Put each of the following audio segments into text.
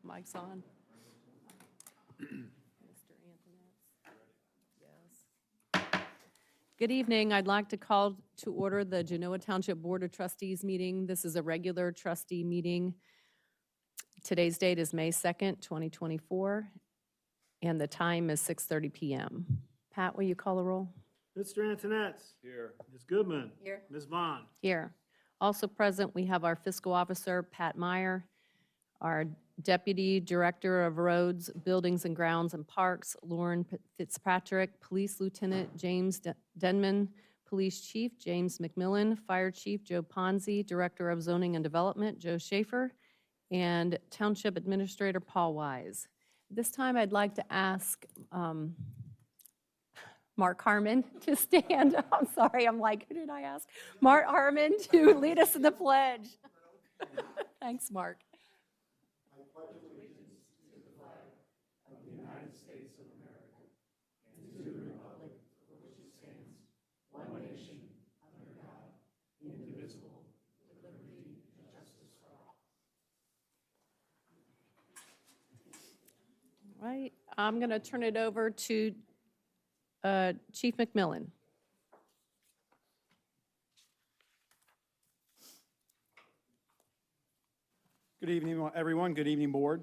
Mic's on. Mr. Antoinette. Yes. Good evening. I'd like to call to order the Genoa Township Board of Trustees meeting. This is a regular trustee meeting. Today's date is May 2nd, 2024, and the time is 6:30 p.m. Pat, will you call the roll? Mr. Antoinette. Here. Ms. Goodman. Here. Ms. Vaughn. Here. Also present, we have our fiscal officer, Pat Meyer, our Deputy Director of Roads, Buildings and Grounds and Parks, Lauren Fitzpatrick, Police Lieutenant James Denman, Police Chief James McMillan, Fire Chief Joe Ponzi, Director of Zoning and Development Joe Schaefer, and Township Administrator Paul Wise. This time I'd like to ask Mark Harmon to stand. I'm sorry, I'm like, who did I ask? Mark Harmon to lead us in the pledge. Thanks, Mark. Right, I'm going to turn it over to Chief McMillan. Good evening, everyone. Good evening, Board.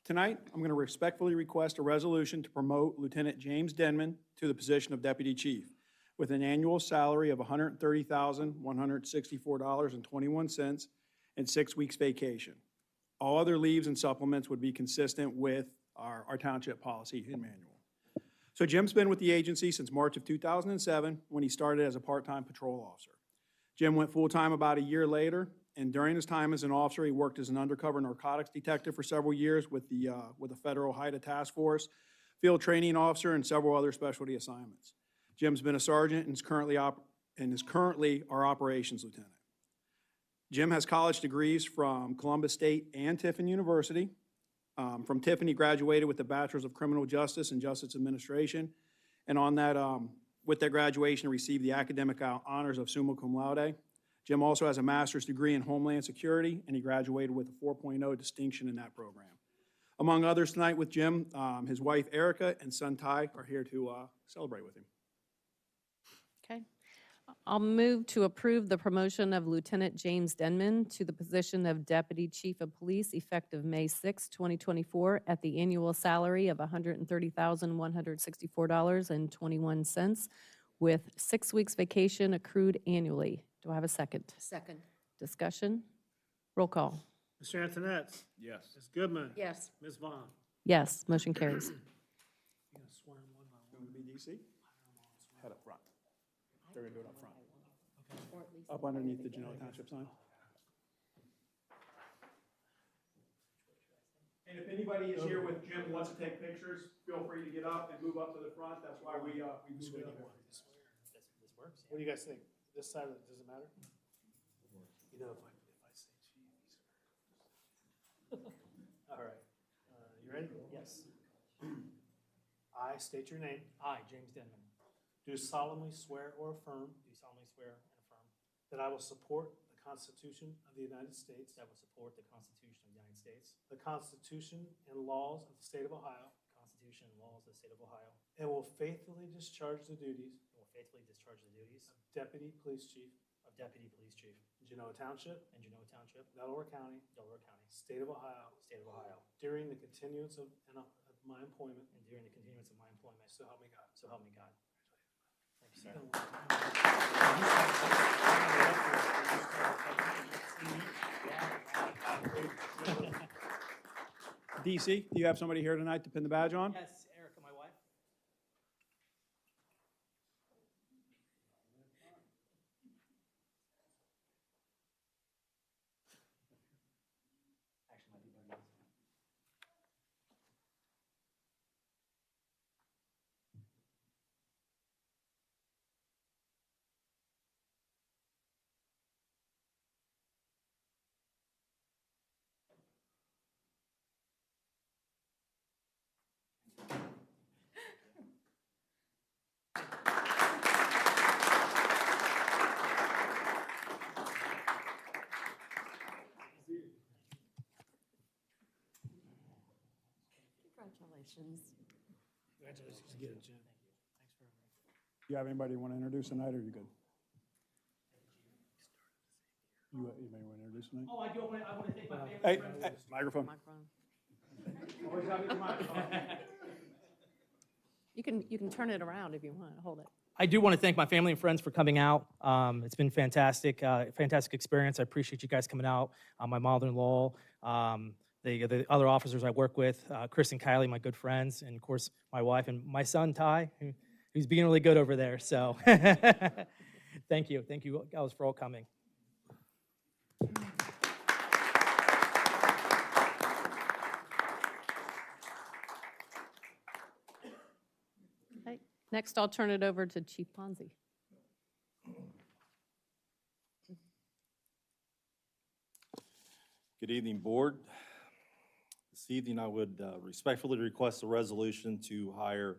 Tonight, I'm going to respectfully request a resolution to promote Lieutenant James Denman to the position of Deputy Chief with an annual salary of $130,164.21 and 6 weeks vacation. All other leaves and supplements would be consistent with our township policy and manual. So Jim's been with the agency since March of 2007 when he started as a part-time patrol officer. Jim went full-time about a year later, and during his time as an officer, he worked as an undercover narcotics detective for several years with the Federal HIDTA Task Force, field training officer, and several other specialty assignments. Jim's been a sergeant and is currently our operations lieutenant. Jim has college degrees from Columbus State and Tiffin University. From Tiffin, he graduated with a Bachelor's of Criminal Justice and Justice Administration, and on that, with that graduation, he received the academic honors of summa cum laude. Jim also has a master's degree in Homeland Security, and he graduated with a 4.0 distinction in that program. Among others tonight with Jim, his wife Erica and son Ty are here to celebrate with him. Okay. I'll move to approve the promotion of Lieutenant James Denman to the position of Deputy Chief of Police effective May 6, 2024, at the annual salary of $130,164.21 with 6 weeks vacation accrued annually. Do I have a second? Second. Discussion? Roll call. Mr. Antoinette. Yes. Ms. Goodman. Yes. Ms. Vaughn. Yes, motion carries. You gonna swear in one by one? Going to be DC? Head up front. They're going to do it up front. Or at least Up underneath the Genoa Township sign. And if anybody is here with Jim who wants to take pictures, feel free to get up and move up to the front. That's why we move it up. This works. What do you guys think? This side, does it matter? You know, if I say cheese. All right. You ready? Yes. I state your name. I, James Denman, Do solemnly swear or affirm do solemnly swear and affirm that I will support the Constitution of the United States, that I will support the Constitution of the United States, the Constitution and laws of the State of Ohio, the Constitution and laws of the State of Ohio, and will faithfully discharge the duties and will faithfully discharge the duties of Deputy Police Chief of Deputy Police Chief in Genoa Township, in Genoa Township, Delaware County, Delaware County, State of Ohio, State of Ohio, during the continuance of my employment. and during the continuance of my employment. So help me God. So help me God. Thank you, sir. DC, do you have somebody here tonight to pin the badge on? Yes, Erica, my wife. Actually, might be better. Congratulations. Congratulations again, Jim. Thanks very much. Do you have anybody you want to introduce tonight, or are you good? You may want to introduce tonight? Oh, I do, I want to thank my family. Hey, hey, microphone. Microphone. You can turn it around if you want, hold it. I do want to thank my family and friends for coming out. It's been fantastic, fantastic experience. I appreciate you guys coming out. My mother-in-law, the other officers I work with, Chris and Kylie, my good friends, and of course, my wife and my son, Ty, who's being really good over there. So thank you guys for all coming. Okay. Next, I'll turn it over to Chief Ponzi. Good evening, Board. This evening, I would respectfully request a resolution to hire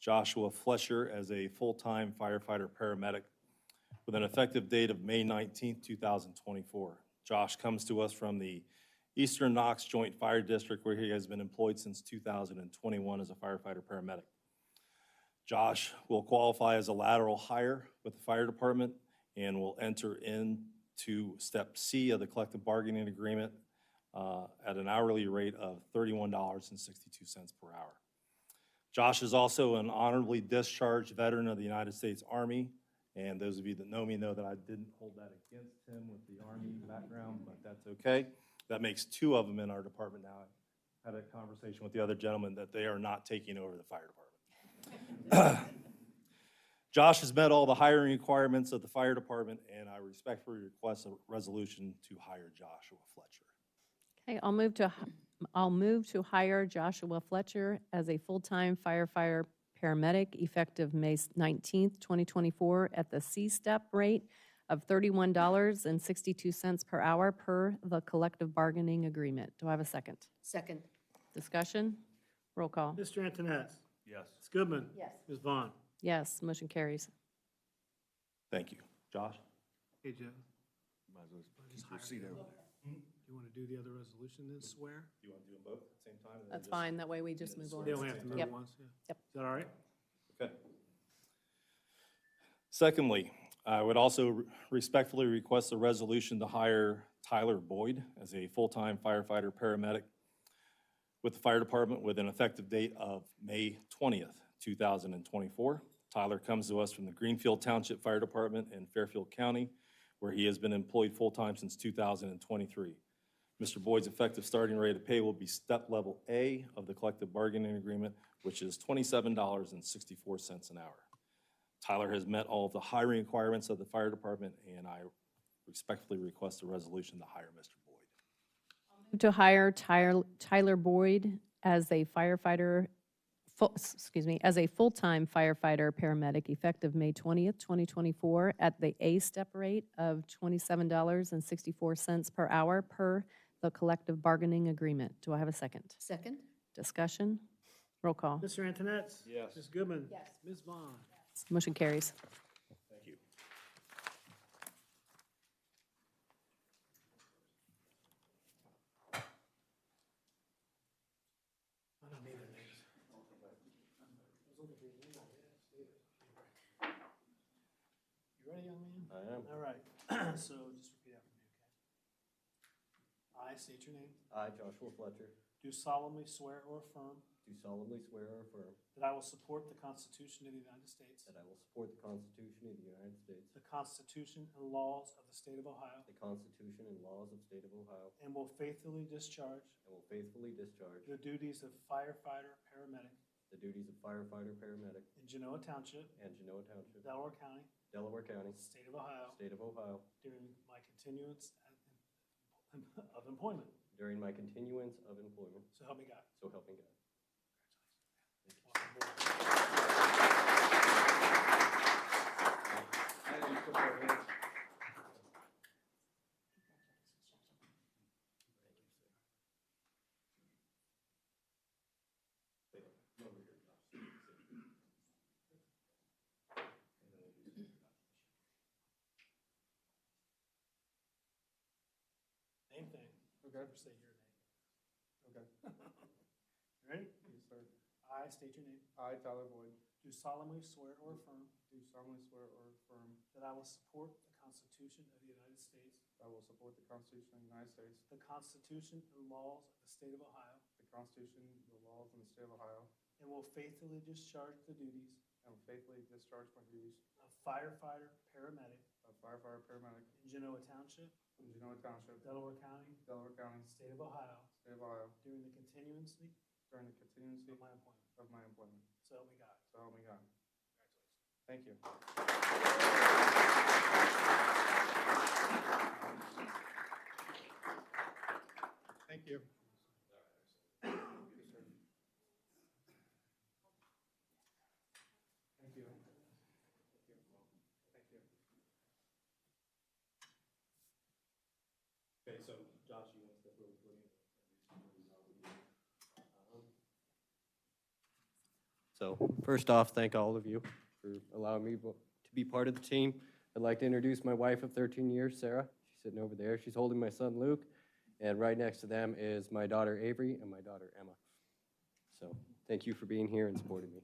Joshua Fletcher as a full-time firefighter paramedic with an effective date of May 19th, 2024. Josh comes to us from the Eastern Knox Joint Fire District, where he has been employed since 2021 as a firefighter paramedic. Josh will qualify as a lateral hire with the fire department and will enter into Step C of the collective bargaining agreement at an hourly rate of $31.62 per hour. Josh is also an honorably discharged veteran of the United States Army, and those of you that know me know that I didn't hold that against him with the Army background, but that's okay. That makes two of them in our department now. I had a conversation with the other gentleman that they are not taking over the fire department. Josh has met all the hiring requirements of the fire department, and I respectfully request a resolution to hire Joshua Fletcher. Okay, I'll move to hire Joshua Fletcher as a full-time firefighter paramedic effective May 19th, 2024 at the C-step rate of $31.62 per hour per the collective bargaining agreement. Do I have a second? Second. Discussion? Roll call. Mr. Antoinette? Yes. Ms. Goodman? Yes. Ms. Vaughn? Yes, motion carries. Thank you. Josh? Hey, Joe. Might as well Just hire seat him. over. You want to do the other resolution then, swear? Do you want to do them both at the same time? and then That's just- fine, that way we just move on. They only have to move Yep. once, yeah. Yep. Is that all right? Okay. Secondly, I would also respectfully request a resolution to hire Tyler Boyd as a full-time firefighter paramedic with the fire department with an effective date of May 20th, 2024. Tyler comes to us from the Greenfield Township Fire Department in Fairfield County, where he has been employed full-time since 2023. Mr. Boyd's effective starting rate of pay will be step level A of the collective bargaining agreement, which is $27.64 an hour. Tyler has met all of the hiring requirements of the fire department, and I respectfully request a resolution to hire Mr. Boyd. To hire Tyler Boyd as a firefighter, as a full-time firefighter paramedic effective May 20th, 2024 at the A-step rate of $27.64 per hour per the collective bargaining agreement. Do I have a second? Second. Discussion? Roll call. Mr. Antoinette? Yes. Ms. Goodman? Yes. Ms. Vaughn? Motion carries. Thank you. I don't need their names. You ready, young man? I am. All right, so just repeat after me, okay? I state your name. I, Joshua Fletcher, Do solemnly swear or affirm do solemnly swear or affirm that I will support the Constitution of the United States, that I will support the Constitution of the United States, the Constitution and laws of the State of Ohio, the Constitution and laws of the State of Ohio, and will faithfully discharge and will faithfully discharge the duties of firefighter paramedic the duties of firefighter paramedic in Genoa Township, and Genoa Township, Delaware County, Delaware County, State of Ohio, State of Ohio, during my continuance of employment. during my continuance of employment. So help me God. So help me God. Same thing. Okay. Never say your name. Okay. Ready? Yes, sir. I state your name. I, Tyler Boyd, Do solemnly swear or affirm do solemnly swear or affirm that I will support the Constitution of the United States, that I will support the Constitution of the United States, the Constitution and laws of the State of Ohio, the Constitution, the laws, and the state of Ohio, and will faithfully discharge the duties and will faithfully discharge my duties of firefighter, paramedic of firefighter paramedic in Genoa Township, in Genoa Township, Delaware County, Delaware County, State of Ohio, state of Ohio, during the continuancy during the continuancy of my employment. of my employment. So help me God. So help me God. Congratulations. Thank you. Thank you. Thank you. Okay, so Josh, you want to step over to me? So first off, thank all of you for allowing me to be part of the team. I'd like to introduce my wife of 13 years, Sarah. She's sitting over there. She's holding my son, Luke. And right next to them is my daughter, Avery, and my daughter, Emma. So thank you for being here and supporting me.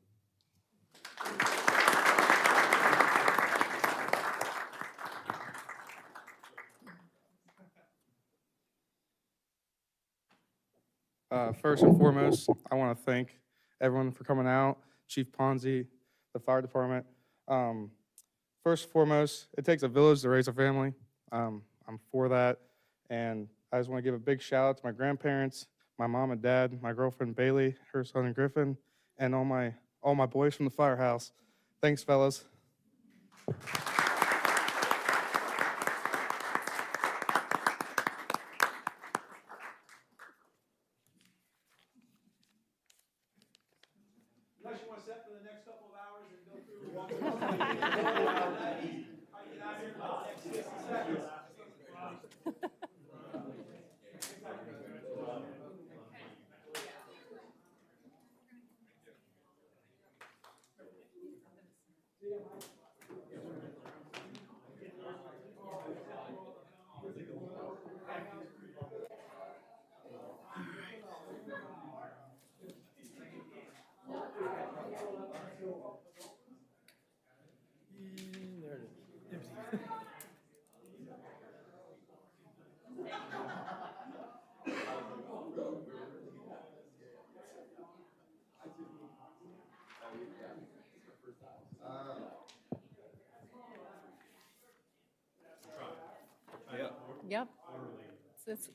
First and foremost, I want to thank everyone for coming out, Chief Ponzi, the fire department. First and foremost, it takes a village to raise a family. I'm for that. And I just want to give a big shout out to my grandparents, my mom and dad, my girlfriend Bailey, her son Griffin, and all my boys from the firehouse. Thanks, fellas. Unless you want to set for the next couple of hours and go through one. Yep.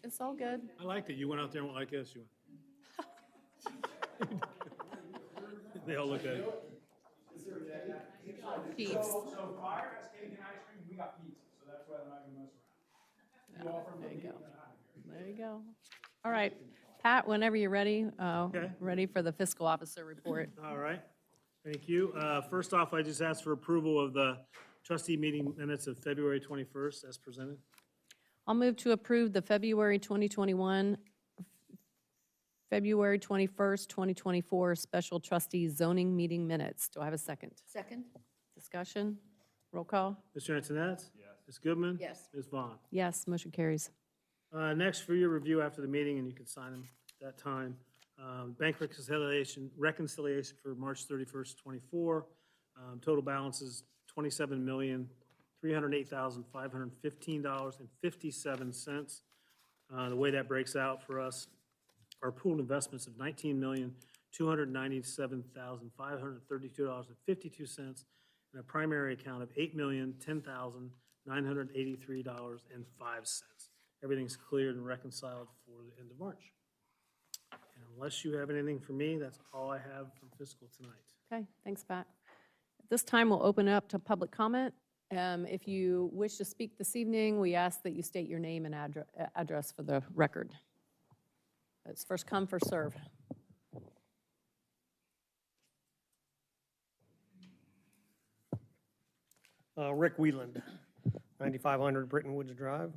It's all good. I liked it. You went out there and went like this. You went. They all look at it. Chiefs. So fire has cake and ice cream, we got pizza, so that's why they're not gonna mess around. You offer them There you pizza, go. they're not here. There you go. All right. Pat, whenever you're ready, Okay. ready for the fiscal officer report. All right, thank you. First off, I just asked for approval of the trustee meeting minutes of February 21st as presented. I'll move to approve the February 2021, February 21st, 2024 special trustee zoning meeting minutes. Do I have a second? Second? Discussion? Roll call? Mr. Antoinette? Yes. Ms. Goodman? Yes. Ms. Vaughn? Yes, motion carries. Next, for your review after the meeting, and you can sign them at that time. Bank reconciliation for March 31st, 24. Total balance is $27,308,515.57. The way that breaks out for us, our pooled investments of $19,297,532.52, and a primary account of $8,010,983.05. Everything's cleared and reconciled for the end of March. And unless you have anything for me, that's all I have from fiscal tonight. Okay, thanks, Pat. At this time, we'll open it up to public comment. If you wish to speak this evening, we ask that you state your name and address for the record. It's first come, first serve. Rick Wheeland, 9500 Britton Woods Drive.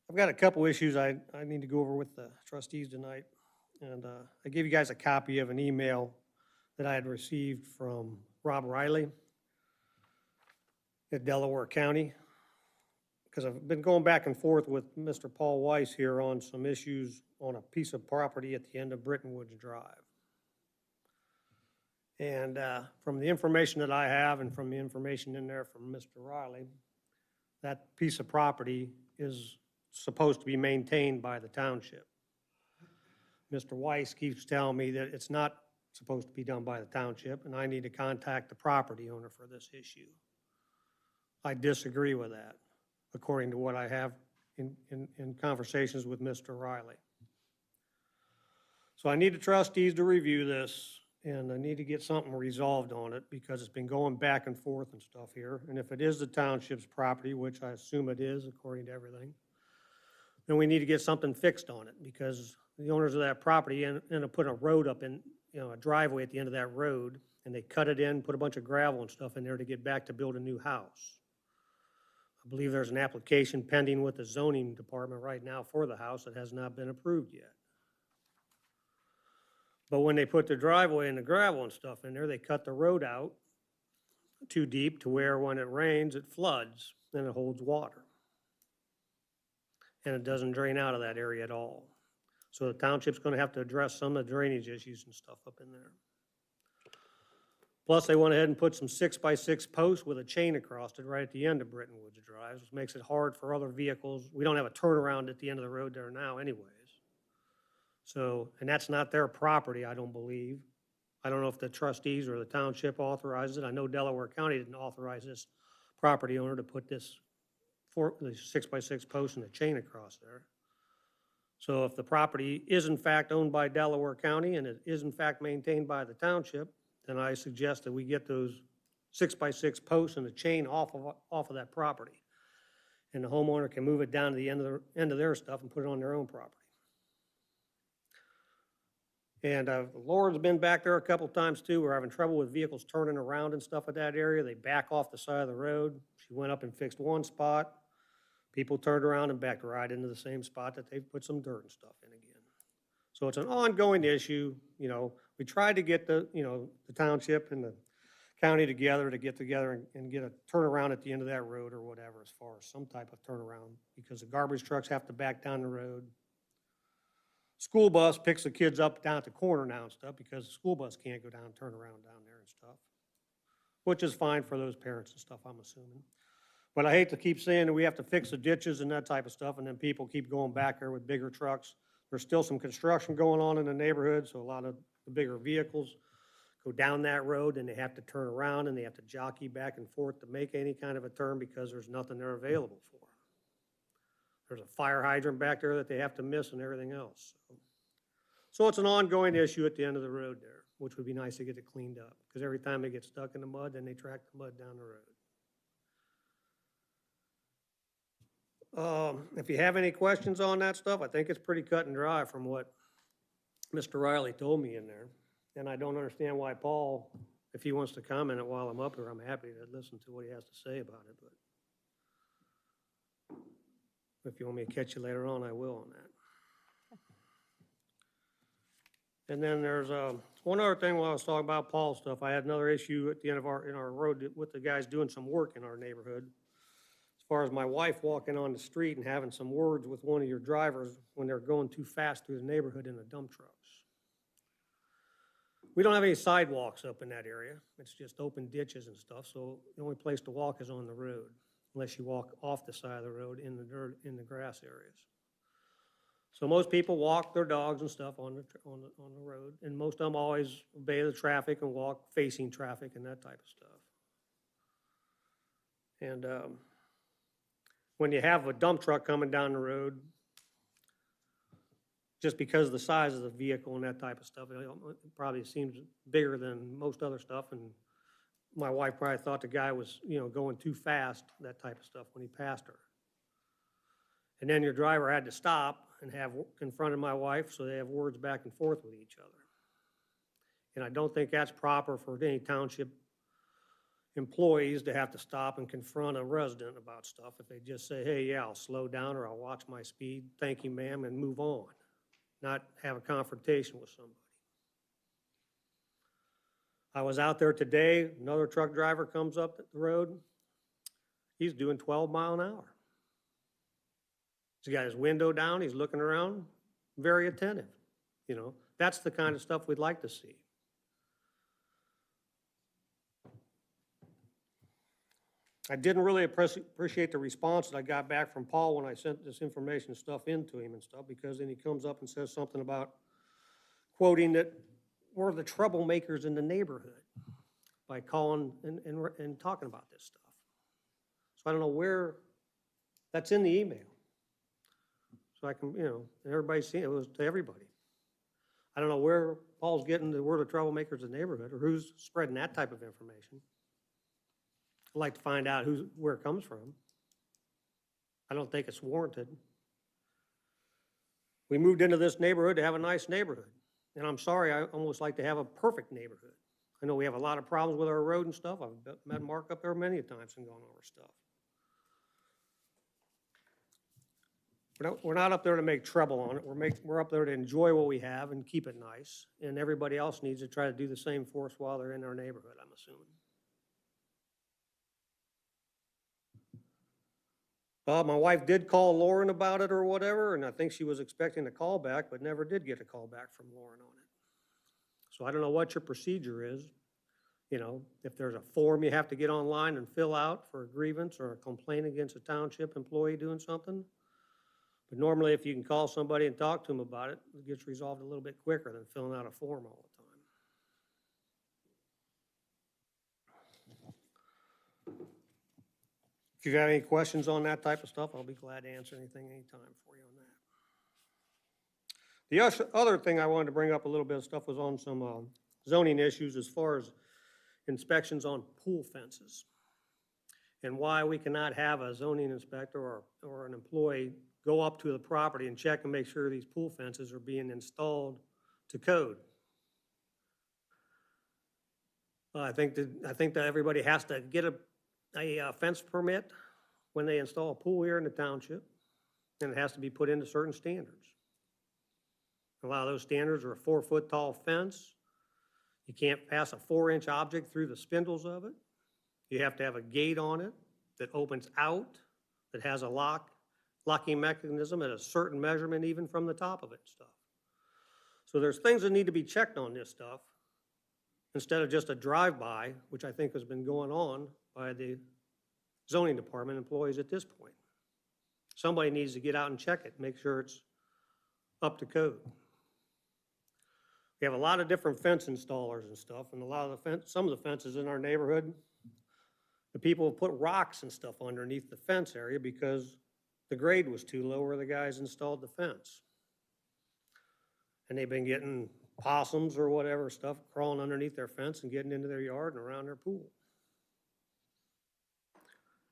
I've got a couple issues I need to go over with the trustees tonight. And I gave you guys a copy of an email that I had received from Rob Riley at Delaware County because I've been going back and forth with Mr. Paul Weiss here on some issues on a piece of property at the end of Britton Woods Drive. And from the information that I have and from the information in there from Mr. Riley, that piece of property is supposed to be maintained by the township. Mr. Weiss keeps telling me that it's not supposed to be done by the township, and I need to contact the property owner for this issue. I disagree with that, according to what I have in conversations with Mr. Riley. So I need the trustees to review this, and I need to get something resolved on it, because it's been going back and forth and stuff here. And if it is the township's property, which I assume it is, according to everything, then we need to get something fixed on it, because the owners of that property end up putting a road up in, a driveway at the end of that road, and they cut it in, put a bunch of gravel and stuff in there to get back to build a new house. I believe there's an application pending with the zoning department right now for the house that has not been approved yet. But when they put the driveway and the gravel and stuff in there, they cut the road out too deep to where when it rains, it floods and it holds water. And it doesn't drain out of that area at all. So the township's gonna have to address some of the drainage issues and stuff up in there. Plus, they went ahead and put some 6x6 posts with a chain across it right at the end of Britton Woods Drive, which makes it hard for other vehicles. We don't have a turnaround at the end of the road there now anyways. So, and that's not their property, I don't believe. I don't know if the trustees or the township authorizes it. I know Delaware County didn't authorize this property owner to put this the 6x6 post and a chain across there. So if the property is in fact owned by Delaware County and it is in fact maintained by the township, then I suggest that we get those 6x6 posts and a chain off of that property. And the homeowner can move it down to the end of their stuff and put it on their own property. And Laura's been back there a couple times too. We're having trouble with vehicles turning around and stuff at that area. They back off the side of the road. She went up and fixed one spot. People turned around and backed right into the same spot that they put some dirt and stuff in again. So it's an ongoing issue. We tried to get the township and the county together to get together and get a turnaround at the end of that road or whatever, as far as some type of turnaround, because the garbage trucks have to back down the road. School bus picks the kids up down at the corner now and stuff, because the school bus can't go down and turn around down there and stuff, which is fine for those parents and stuff, I'm assuming. But I hate to keep saying that we have to fix the ditches and that type of stuff, and then people keep going back there with bigger trucks. There's still some construction going on in the neighborhood, so a lot of the bigger vehicles go down that road, and they have to turn around, and they have to jockey back and forth to make any kind of a turn, because there's nothing they're available for. There's a fire hydrant back there that they have to miss and everything else. So it's an ongoing issue at the end of the road there, which would be nice to get it cleaned up, because every time they get stuck in the mud, then they track the mud down the road. If you have any questions on that stuff, I think it's pretty cut and dry from what Mr. Riley told me in there. And I don't understand why Paul, if he wants to comment it while I'm up here, I'm happy to listen to what he has to say about it. But if you want me to catch you later on, I will on that. And then there's one other thing while I was talking about Paul's stuff. I had another issue at the end of our road with the guys doing some work in our neighborhood. As far as my wife walking on the street and having some words with one of your drivers when they're going too fast through the neighborhood in the dump trucks. We don't have any sidewalks up in that area. It's just open ditches and stuff, so the only place to walk is on the road, unless you walk off the side of the road in the dirt, in the grass areas. So most people walk their dogs and stuff on the road, and most of them always obey the traffic and walk facing traffic and that type of stuff. And when you have a dump truck coming down the road, just because of the size of the vehicle and that type of stuff, it probably seems bigger than most other stuff. And my wife probably thought the guy was, going too fast, that type of stuff, when he passed her. And then your driver had to stop and have confronted my wife, so they have words back and forth with each other. And I don't think that's proper for any township employees to have to stop and confront a resident about stuff. If they just say, hey, yeah, I'll slow down or I'll watch my speed, thank you, ma'am, and move on. Not have a confrontation with somebody. I was out there today, another truck driver comes up the road. He's doing 12 miles an hour. He's got his window down, he's looking around, very attentive, you know? That's the kind of stuff we'd like to see. I didn't really appreciate the response that I got back from Paul when I sent this information stuff into him and stuff, because then he comes up and says something about quoting that we're the troublemakers in the neighborhood by calling and talking about this stuff. So I don't know where, that's in the email. So I can, you know, everybody's seen it, it was to everybody. I don't know where Paul's getting the we're the troublemakers in the neighborhood, or who's spreading that type of information. I'd like to find out where it comes from. I don't think it's warranted. We moved into this neighborhood to have a nice neighborhood. And I'm sorry, I almost like to have a perfect neighborhood. I know we have a lot of problems with our road and stuff. I've met Mark up there many times and gone over stuff. We're not up there to make trouble on it. We're up there to enjoy what we have and keep it nice. And everybody else needs to try to do the same for us while they're in our neighborhood, I'm assuming. My wife did call Lauren about it or whatever, and I think she was expecting a call back, but never did get a call back from Lauren on it. So I don't know what your procedure is. You know, if there's a form you have to get online and fill out for a grievance or a complaint against a township employee doing something. But normally, if you can call somebody and talk to them about it, it gets resolved a little bit quicker than filling out a form all the time. If you have any questions on that type of stuff, I'll be glad to answer anything anytime for you on that. The other thing I wanted to bring up a little bit of stuff was on some zoning issues as far as inspections on pool fences, and why we cannot have a zoning inspector or an employee go up to the property and check and make sure these pool fences are being installed to code. I think that everybody has to get a fence permit when they install a pool here in the township, and it has to be put into certain standards. A lot of those standards are a 4-foot tall fence. You can't pass a 4-inch object through the spindles of it. You have to have a gate on it that opens out, that has a locking mechanism at a certain measurement even from the top of it and stuff. So there's things that need to be checked on this stuff instead of just a drive-by, which I think has been going on by the zoning department employees at this point. Somebody needs to get out and check it, make sure it's up to code. We have a lot of different fence installers and stuff, and some of the fences in our neighborhood, the people have put rocks and stuff underneath the fence area because the grade was too low where the guys installed the fence. And they've been getting possums or whatever stuff crawling underneath their fence and getting into their yard and around their pool.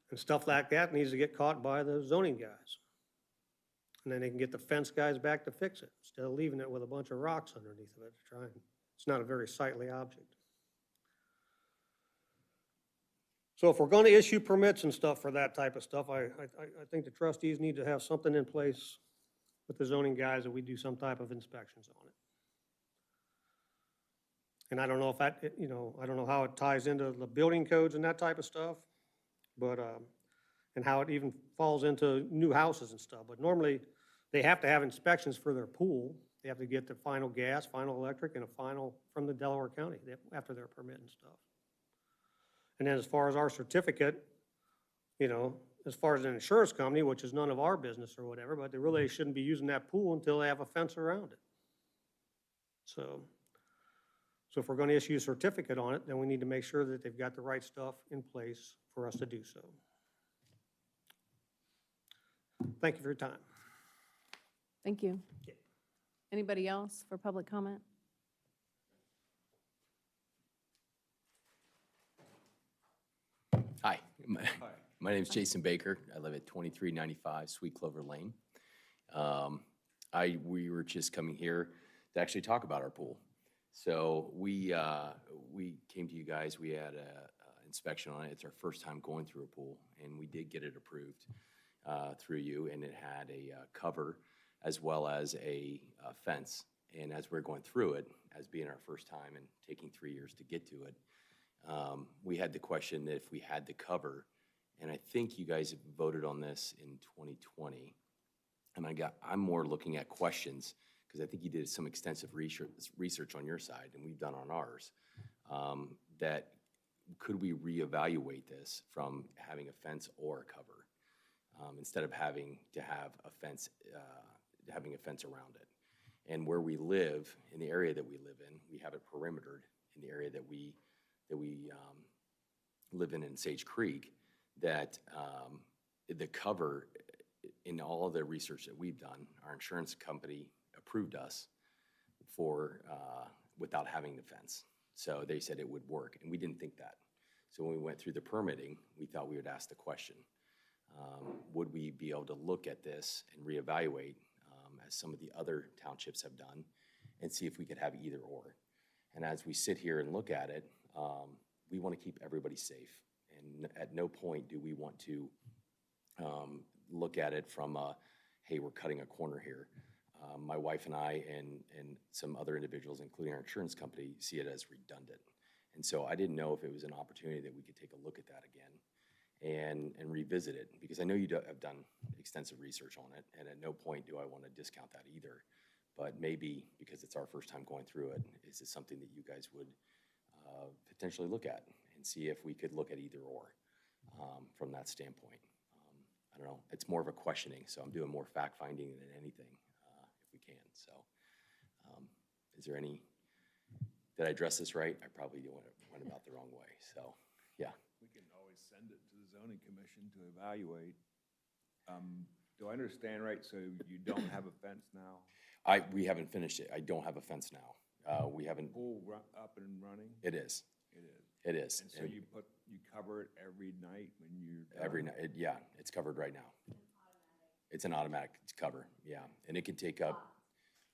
And stuff like that needs to get caught by the zoning guys. And then they can get the fence guys back to fix it instead of leaving it with a bunch of rocks underneath of it to try and, it's not a very sightly object. So if we're going to issue permits and stuff for that type of stuff, I think the trustees need to have something in place with the zoning guys that we do some type of inspections on it. And I don't know if that, you know, I don't know how it ties into the building codes and that type of stuff, but, and how it even falls into new houses and stuff. But normally, they have to have inspections for their pool. They have to get the final gas, final electric, and a final from the Delaware County after their permit and stuff. And then as far as our certificate, you know, as far as an insurance company, which is none of our business or whatever, but they really shouldn't be using that pool until they have a fence around it. So if we're going to issue a certificate on it, then we need to make sure that they've got the right stuff in place for us to do so. Thank you for your time. Thank you. Anybody else for public comment? Hi, my name is Jason Baker. I live at 2395 Sweet Clover Lane. We were just coming here to actually talk about our pool. So we came to you guys. We had an inspection on it. It's our first time going through a pool, and we did get it approved through you, and it had a cover as well as a fence. And as we're going through it, as being our first time and taking 3 years to get to it, we had the question that if we had the cover, and I think you guys voted on this in 2020, And I'm more looking at questions, because I think you did some extensive research on your side, and we've done on ours, that could we reevaluate this from having a fence or a cover, instead of having to have a fence, having a fence around it. And where we live, in the area that we live in, we have it perimetered in the area that we live in Sage Creek, that the cover, in all of the research that we've done, our insurance company approved us for, without having the fence. So they said it would work, and we didn't think that. So when we went through the permitting, we thought we would ask the question, would we be able to look at this and reevaluate, as some of the other townships have done, and see if we could have either or. And as we sit here and look at it, we want to keep everybody safe. And at no point do we want to look at it from a, hey, we're cutting a corner here. My wife and I and some other individuals, including our insurance company, see it as redundant. And so I didn't know if it was an opportunity that we could take a look at that again and revisit it, because I know you have done extensive research on it, and at no point do I want to discount that either. But maybe, because it's our first time going through it, is this something that you guys would potentially look at and see if we could look at either or from that standpoint? I don't know, it's more of a questioning, so I'm doing more fact-finding than anything, if we can. So is there any, did I address this right? I probably went about the wrong way, so, yeah. We can always send it to the zoning commission to evaluate. Do I understand right, so you don't have a fence now? We haven't finished it. I don't have a fence now. We haven't, Pool up and running? it is, It is. it is. And so you cover it every night when you're done? Every night, yeah, it's covered right now. It's an automatic cover, yeah, and it can take up,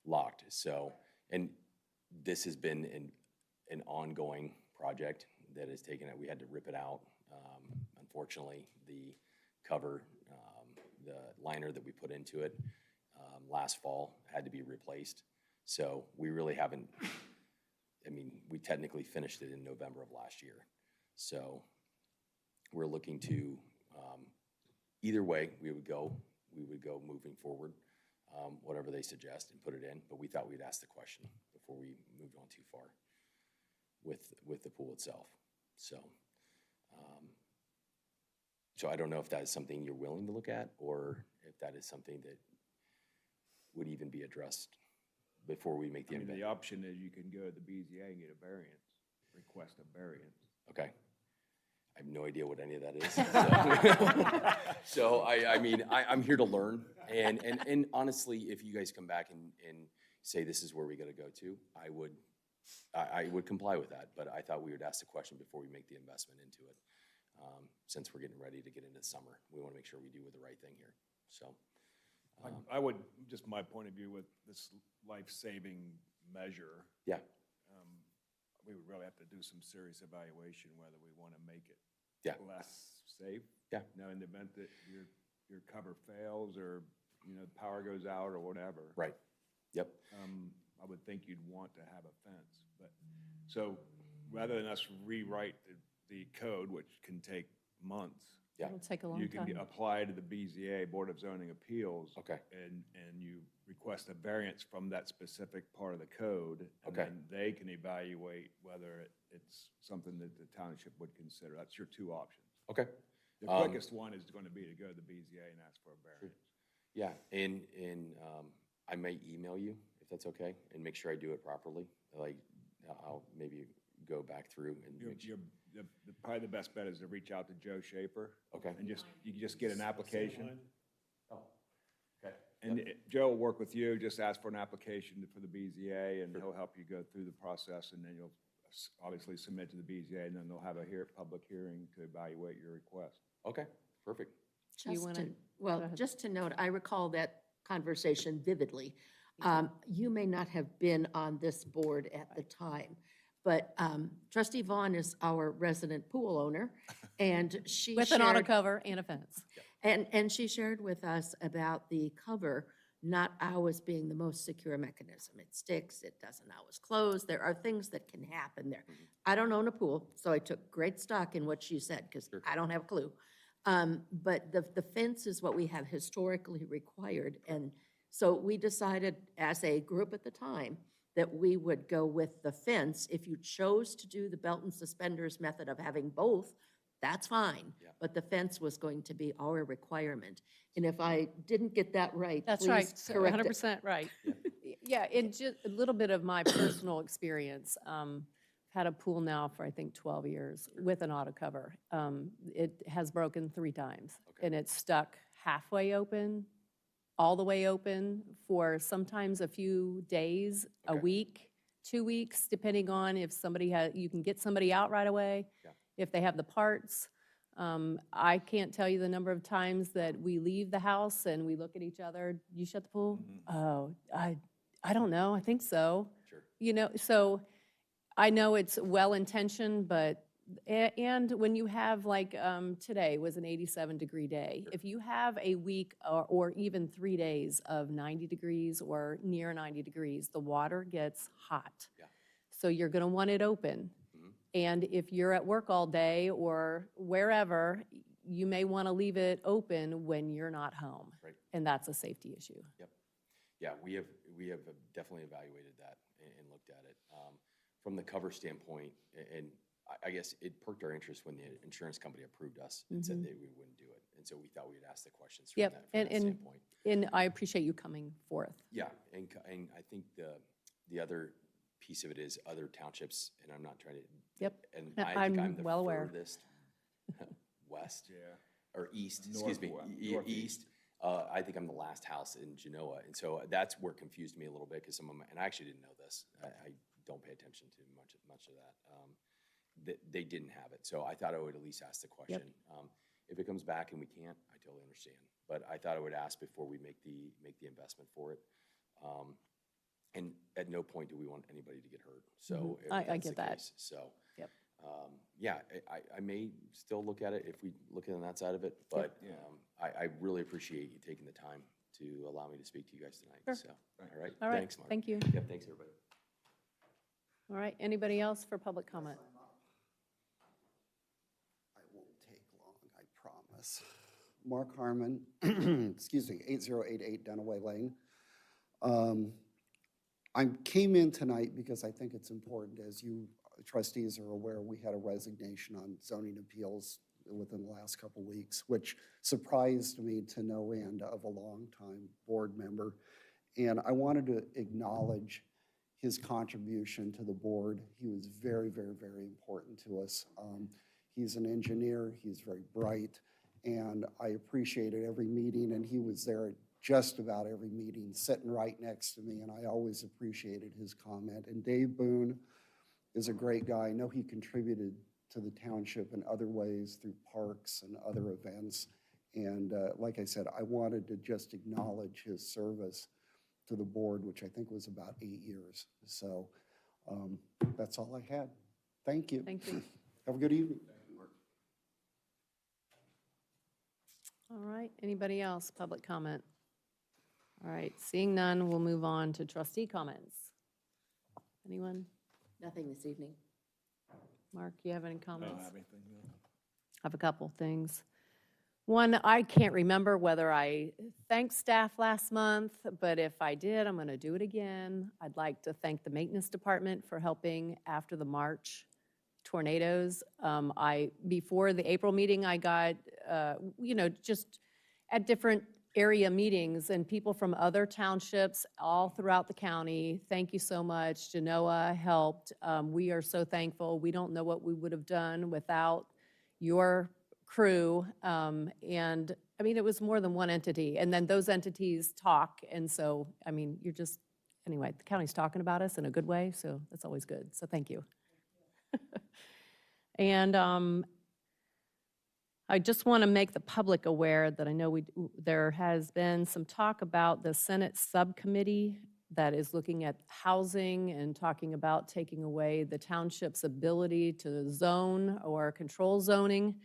locked, so, and this has been an ongoing project that has taken it, we had to rip it out. Unfortunately, the cover, the liner that we put into it last fall had to be replaced, so we really haven't, I mean, we technically finished it in November of last year, so we're looking to, either way, we would go moving forward, whatever they suggest, and put it in. But we thought we'd ask the question before we moved on too far with the pool itself. So, so I don't know if that is something you're willing to look at, or if that is something that would even be addressed before we make the I mean, the investment. option is you can go to the BZA and get a variance, request a variance. Okay. I have no idea what any of that is. So I mean, I'm here to learn. And honestly, if you guys come back and say this is where we gotta go to, I would comply with that. But I thought we would ask the question before we make the investment into it. Since we're getting ready to get into summer, we wanna make sure we do the right thing here, so. I would, just my point of view with this life-saving measure, Yeah, we would really have to do some serious evaluation whether we want to make it Yeah. less safe. Yeah. Now, in the event that your cover fails, or, the power goes out or whatever. right, yep, I would think you'd want to have a fence, but, so, rather than us rewrite the code, which can take months, yeah, It'll take a long you can time. apply to the BZA, Board of Zoning Appeals. Okay. And you request a variance from that specific part of the code. And Okay. then they can evaluate whether it's something that the township would consider. That's your two options. okay. The quickest one is going to be to go to the BZA and ask for a variance. Yeah, and I may email you, if that's okay, and make sure I do it properly. Like, I'll maybe go back through and make sure. Probably the best bet is to reach out to Joe Schaefer. Okay. And you can just get an application. Oh, okay. And Joe will work with you, just ask for an application for the BZA, and he'll help you go through the process, and then you'll obviously submit to the BZA, and then they'll have a public hearing to evaluate your request. Okay, perfect. Do you Just wanna- to, well, ahead. just to note, I recall that conversation vividly. You may not have been on this board at the time, but Trustee Vaughn is our resident pool owner, and she With an auto shared, cover and a fence. and she shared with us about the cover not always being the most secure mechanism. It sticks, it doesn't always close, there are things that can happen there. I don't own a pool, so I took great stock in what she said, because I don't have a clue. But the fence is what we have historically required. And so we decided as a group at the time that we would go with the fence. If you chose to do the belt and suspenders method of having both, that's fine. Yeah. But the fence was going to be our requirement. And if I didn't get that right, That's right, please correct it. 100% right. Yeah, and just a little bit of my personal experience. Had a pool now for, I think, 12 years with an auto cover. It has broken 3 times, and it's stuck halfway open, all the way open for sometimes a few days, a Okay. week, 2 weeks, depending on if somebody has, you can get somebody out right away, Yeah. if they have the parts. I can't tell you the number of times that we leave the house and we look at each other, you shut the pool? Oh, I don't know, I think so. Sure. You know, so I know it's well-intentioned, but, and when you have, like, today was an 87-degree day. If you have a week or even 3 days of 90 degrees or near 90 degrees, the water gets hot. Yeah. So you're gonna want it open. Mhm. And if you're at work all day or wherever, you may wanna leave it open when you're not home. Right. And that's a safety issue. Yeah, we have definitely evaluated that and looked at it. From the cover standpoint, and I guess it perked our interest when the insurance company approved us and said that we wouldn't do it. And so we thought we'd ask the questions from Yep, that and- standpoint. And I appreciate you coming forth. Yeah, and I think the other piece of it is other townships, and I'm not trying to. Yep. And No, I think I'm I'm the well aware. furthest west, Yeah. or east, excuse me, Northwest. east. I think I'm the last house in Genoa, and so that's where it confused me a little bit, because some of my, and I actually didn't know this. I don't pay attention to much of that. They didn't have it, so I thought I would at least ask the question. If it comes back and we can't, I totally understand. But I thought I would ask before we make the investment for it. And at no point do we want anybody to get hurt. So if I that's get the that. case. So, Yep. yeah, I may still look at it if we look at that side of it, but I really appreciate you taking the time to allow me to speak to you guys tonight. Sure. So, all right, All right, thanks, Mark. thank you. Yeah, thanks, everybody. All right, anybody else for public comment? I won't take long, I promise. Mark Harmon, excuse me, 8088 Dunaway Lane. I came in tonight because I think it's important, as you trustees are aware, we had a resignation on zoning appeals within the last couple weeks, which surprised me to no end of a longtime board member. And I wanted to acknowledge his contribution to the board. He was very, very, very important to us. He's an engineer, he's very bright, and I appreciated every meeting, and he was there at just about every meeting, sitting right next to me, and I always appreciated his comment. And Dave Boone is a great guy. I know he contributed to the township in other ways through parks and other events. And like I said, I wanted to just acknowledge his service to the board, which I think was about 8 years. So that's all I had. Thank you. Thank you. Have a good evening. All right, anybody else, public comment? All right, seeing none, we'll move on to trustee comments. Anyone? Nothing this evening. Mark, you have any I don't comments? have anything, no. I have a couple things. One, I can't remember whether I thanked staff last month, but if I did, I'm going to do it again. I'd like to thank the maintenance department for helping after the March tornadoes. Before the April meeting, I got, just at different area meetings and people from other townships all throughout the county. Thank you so much. Genoa helped. We are so thankful. We don't know what we would have done without your crew. And I mean, it was more than one entity. And then those entities talk. And so, I mean, anyway, the county's talking about us in a good way. So that's always good. So thank you. And I just want to make the public aware that I know there has been some talk about the Senate subcommittee that is looking at housing and talking about taking away the township's ability to zone or control zoning.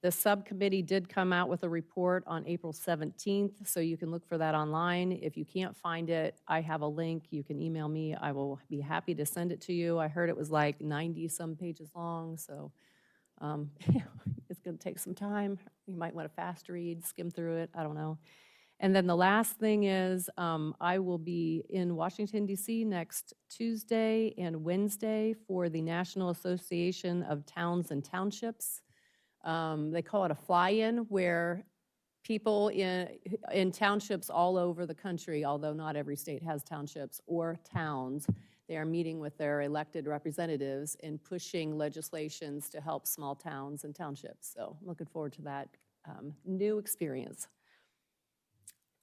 The subcommittee did come out with a report on April 17th, so you can look for that online. If you can't find it, I have a link. You can email me. I will be happy to send it to you. I heard it was like 90-some pages long, so it's going to take some time. You might want to fast read, skim through it, I don't know. And then the last thing is, I will be in Washington DC next Tuesday and Wednesday for the National Association of Towns and Townships. They call it a fly-in, where people in townships all over the country, although not every state has townships or towns, they are meeting with their elected representatives and pushing legislations to help small towns and townships. So I'm looking forward to that new experience.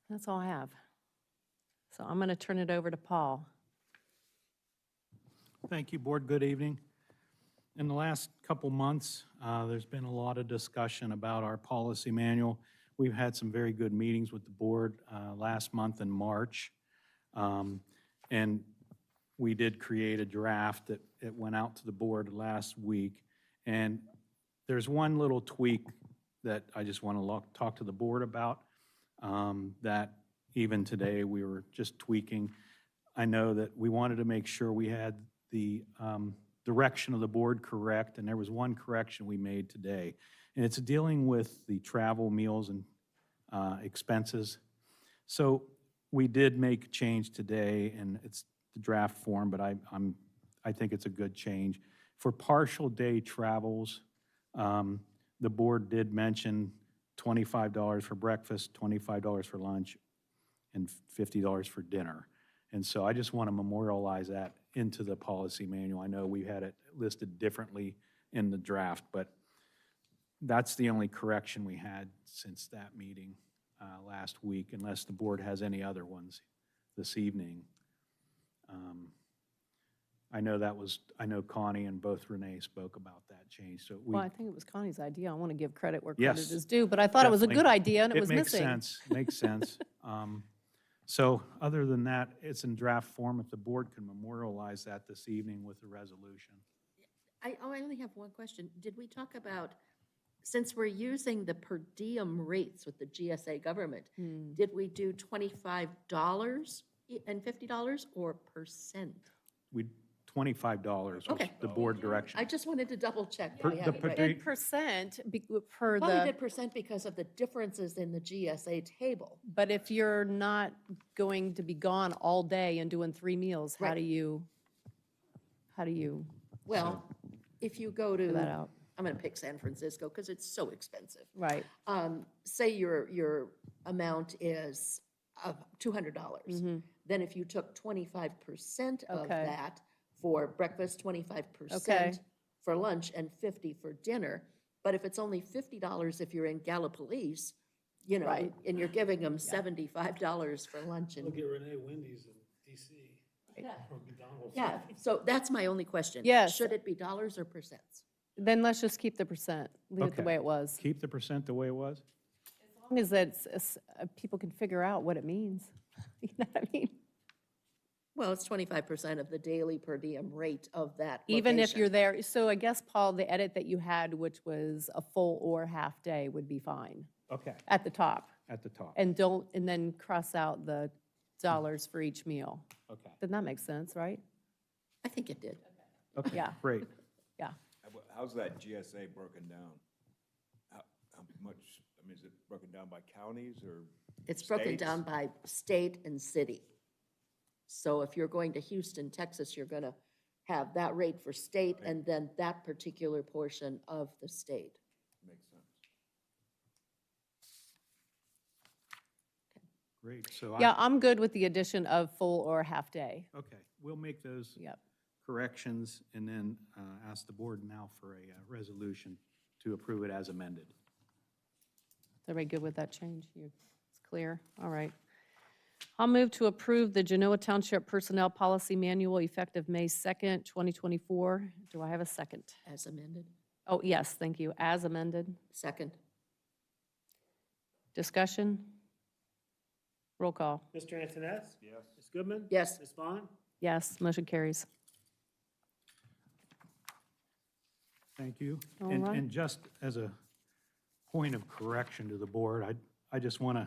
That's all I have. So I'm going to turn it over to Paul. Thank you, Board. Good evening. In the last couple months, there's been a lot of discussion about our policy manual. We've had some very good meetings with the board last month in March. And we did create a draft that went out to the board last week. And there's one little tweak that I just want to talk to the board about, that even today we were just tweaking. I know that we wanted to make sure we had the direction of the board correct, and there was one correction we made today. And it's dealing with the travel, meals, and expenses. So we did make a change today, and it's the draft form, but I think it's a good change. For partial day travels, the board did mention $25 for breakfast, $25 for lunch, and $50 for dinner. And so I just want to memorialize that into the policy manual. I know we had it listed differently in the draft, but that's the only correction we had since that meeting last week, unless the board has any other ones this evening. I know Connie and both Renee spoke about that change, so we. Well, I think it was Connie's idea. I want to give credit where Yes, credit is due, but I thought it was a good definitely. idea and it was missing. Makes sense. So other than that, it's in draft form. If the board can memorialize that this evening with the resolution. I only have one question. Did we talk about, since we're using the per diem rates with the GSA government, did we do $25 and $50 or percent? $25 was Okay. the board direction. I just wanted to double check. Per- that I the had it per right. day- Did percent per Probably the, did percent because of the differences in the GSA table. but if you're not going to be gone all day and doing 3 meals, how Right. do you Well, if you go figure that to, out? I'm going to pick San Francisco because it's so expensive. Right. Say your amount is $200. Then if you took 25% of Okay. that for breakfast, 25% for lunch, and 50 for dinner. But if it's only $50 if you're in Gallipolis, you know, Right. and you're giving them $75 for lunch and, Look at Renee Wendy's in DC. yeah. Or McDonald's. Yeah, so that's my only question. Yes. Should it be dollars or percents? Then let's just keep the percent, leave it the Okay. way it was. Keep the percent the way it was? As long as people can figure out what it means. You know what I mean? Well, it's 25% of the daily per diem rate of that Even if location. you're there, so I guess, Paul, the edit that you had, which was a full or half day, would be fine Okay, at the top. at the top. And then cross out the dollars for each meal. Okay, Then that makes sense, right? I think it did. okay, Yeah. great. Yeah. How's that GSA broken down? How much, I mean, is it broken down by counties or? It's broken states? down by state and city. So if you're going to Houston, Texas, you're going to have that rate for state and then that particular portion of the state. Makes sense. Great, so Yeah, I'm good with the addition of full or half day. okay, we'll make those Yep. corrections and then ask the board now for a resolution to approve it as amended. Is everybody good with that change? It's clear? All right. I'll move to approve the Genoa Township Personnel Policy Manual effective May 2nd, 2024. Do I have a second? As amended. Oh, yes, thank you. As amended. Second. Discussion? Roll call. Mr. Antoness? Yes. Ms. Goodman? Yes. Ms. Vaughn? Yes, motion carries. Thank you. All And right. and just as a point of correction to the board, I just want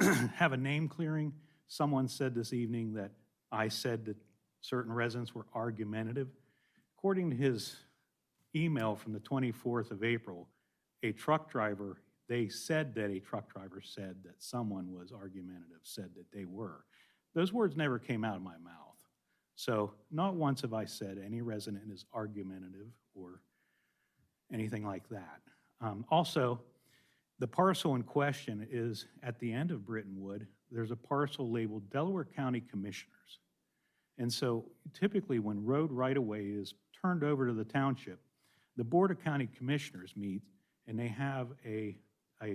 to have a name clearing. Someone said this evening that I said that certain residents were argumentative. According to his email from the 24th of April, a truck driver they said that a truck driver said that someone was argumentative, said that they were. Those words never came out of my mouth. So not once have I said any resident is argumentative or anything like that. Also, the parcel in question is at the end of Brittonwood. There's a parcel labeled Delaware County Commissioners. And so typically when road right-of-way is turned over to the township, the Board of County Commissioners meet and they have a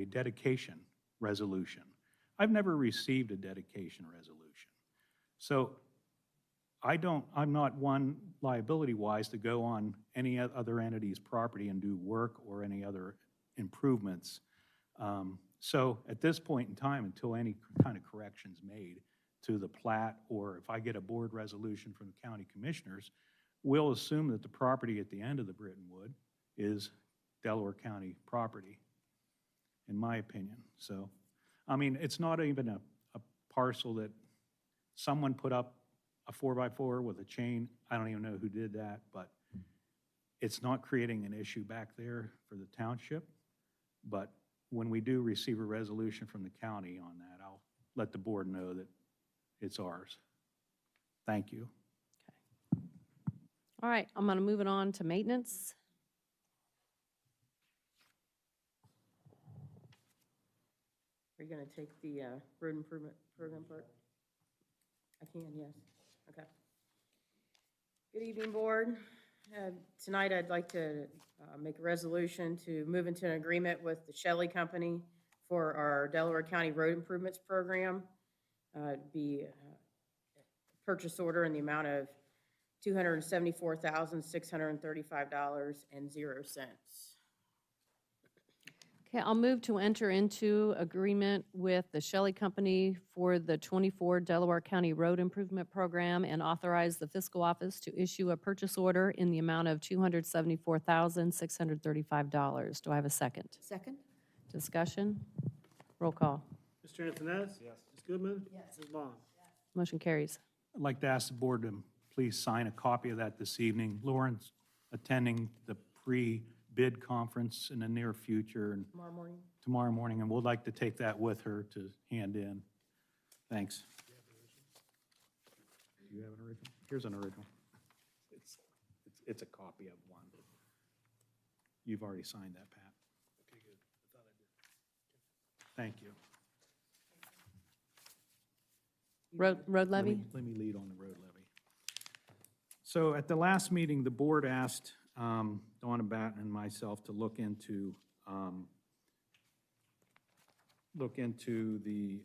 dedication resolution. I've never received a dedication resolution. So I'm not one liability-wise to go on any other entity's property and do work or any other improvements. So at this point in time, until any kind of corrections made to the plat, or if I get a board resolution from the county commissioners, we'll assume that the property at the end of the Brittonwood is Delaware County property, in my opinion. So, I mean, it's not even a parcel that someone put up a 4x4 with a chain. I don't even know who did that, but it's not creating an issue back there for the township. But when we do receive a resolution from the county on that, I'll let the board know that it's ours. Thank you. All right, I'm going to move it on to maintenance. Are you going to take the road improvement program part? I can, yes. Okay. Good evening, Board. Tonight, I'd like to make a resolution to move into an agreement with the Shelley Company for our Delaware County Road Improvements Program. It'd be a purchase order in the amount of $274,635.00. Okay, I'll move to enter into agreement with the Shelley Company for the 24 Delaware County Road Improvement Program and authorize the fiscal office to issue a purchase order in the amount of $274,635. Do I have a second? Second? Discussion? Roll call. Mr. Antoness? Yes. Ms. Goodman? Yes. Ms. Vaughn? Motion carries. I'd like to ask the board to please sign a copy of that this evening. Lauren's attending the pre-bid conference in the near future and Tomorrow morning? and we'd like to take that with her to hand in. Thanks. Do you have an original? Here's an original. It's a copy of one. You've already signed that, Pat. Okay, good. I thought I did. Thank you. Road levy? Let me lead on the road levy. So at the last meeting, the board asked Donna Batten and myself to look into the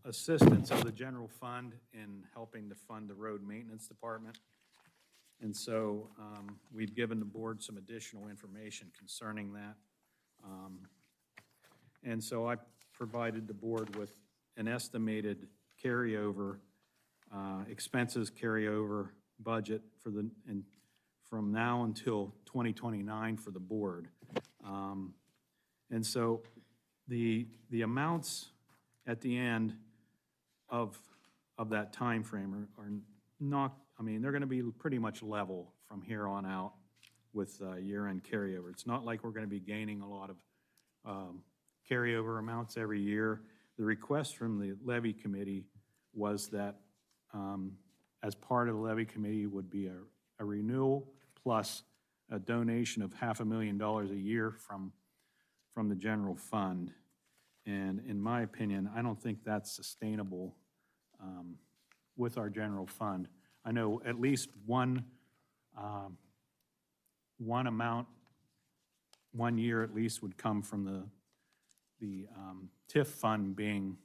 assistance of the general fund in helping to fund the road maintenance department. And so we've given the board some additional information concerning that. And so I provided the board with an estimated carryover, expenses carryover budget for from now until 2029 for the board. And so the amounts at the end of that time frame are not, I mean, they're going to be pretty much level from here on out with year-end carryover. It's not like we're going to be gaining a lot of carryover amounts every year. The request from the levy committee was that as part of the levy committee would be a renewal plus a donation of $500,000 a year from the general fund. And in my opinion, I don't think that's sustainable with our general fund. I know at least one amount, 1 year at least, would come from the TIF fund being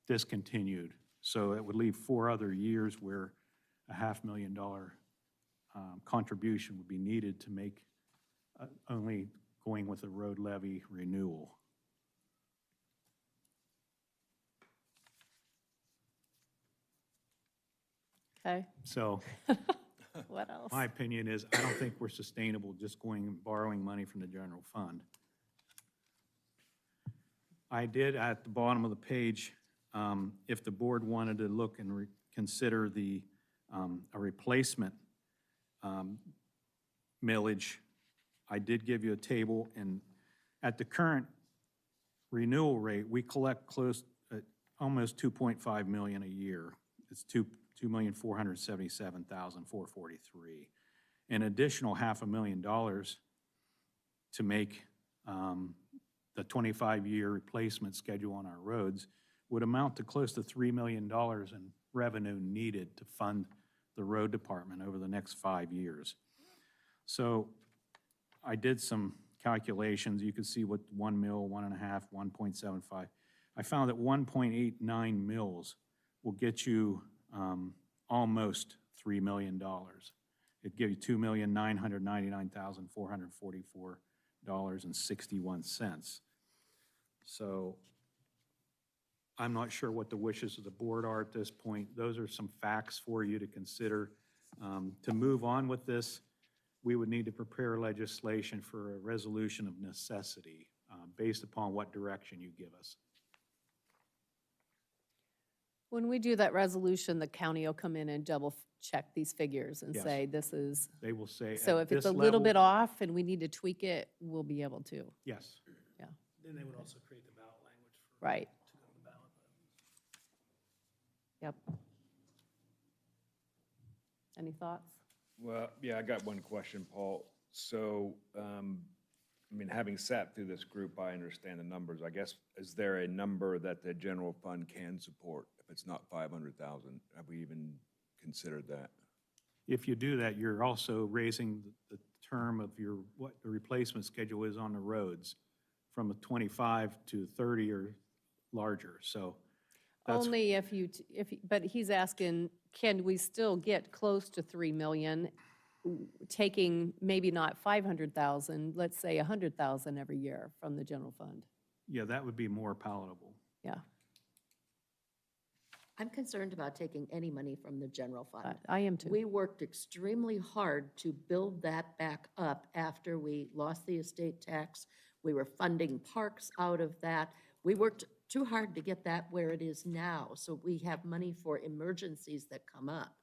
discontinued. So it would leave 4 other years where a $500,000 contribution would be needed to make only going with a road levy renewal. Okay. So What else? my opinion is I don't think we're sustainable just going and borrowing money from the general fund. I did at the bottom of the page, if the board wanted to look and consider a replacement millage I did give you a table, and at the current renewal rate, we collect almost 2.5 million a year. It's 2,477,443. An additional $500,000 to make the 25-year replacement schedule on our roads would amount to close to $3 million in revenue needed to fund the road department over the next 5 years. So I did some calculations. You can see what 1 mil, 1.5, 1.75. I found that 1.89 mils will get you almost $3 million. It'd give you $2,999,444.61. So I'm not sure what the wishes of the board are at this point. Those are some facts for you to consider. To move on with this, we would need to prepare legislation for a resolution of necessity based upon what direction you give us. When we do that resolution, the county will come in and double check these figures and Yes. say, this is, They will say so at if it's this a little bit level- off and we need to tweak it, we'll be able to. Yes. Then they would also create the ballot language for. Right. To go to the ballot. Yep. Any thoughts? Well, yeah, I got one question, Paul. So, I mean, having sat through this group, I understand the numbers. I guess, is there a number that the general fund can support if it's not 500,000? Have we even considered that? If you do that, you're also raising the term of what the replacement schedule is on the roads from a 25 to 30 or larger, so. That's Only if but he's asking, can we still get close to 3 million, taking maybe not 500,000, let's say 100,000 every year from the general fund? Yeah, that would be more palatable. Yeah, I'm concerned about taking any money from the general fund. I am too. We worked extremely hard to build that back up after we lost the estate tax. We were funding parks out of that. We worked too hard to get that where it is now, so we have money for emergencies that come up.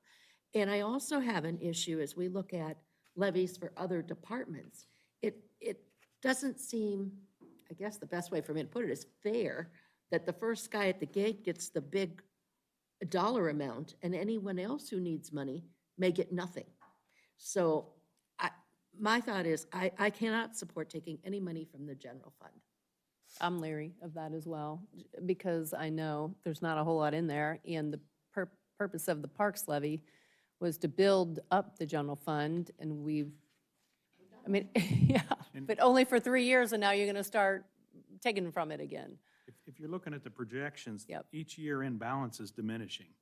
And I also have an issue as we look at levies for other departments. It doesn't seem, I guess the best way for me to put it is fair, that the first guy at the gate gets the big dollar amount and anyone else who needs money may get nothing. So my thought is I cannot support taking any money from the general fund. I'm leery of that as well, because I know there's not a whole lot in there, and the purpose of the parks levy was to build up the general fund, and yeah, but only for 3 years, and now you're gonna start taking from it again. If you're looking at the projections, Yep. each year in balance is diminishing.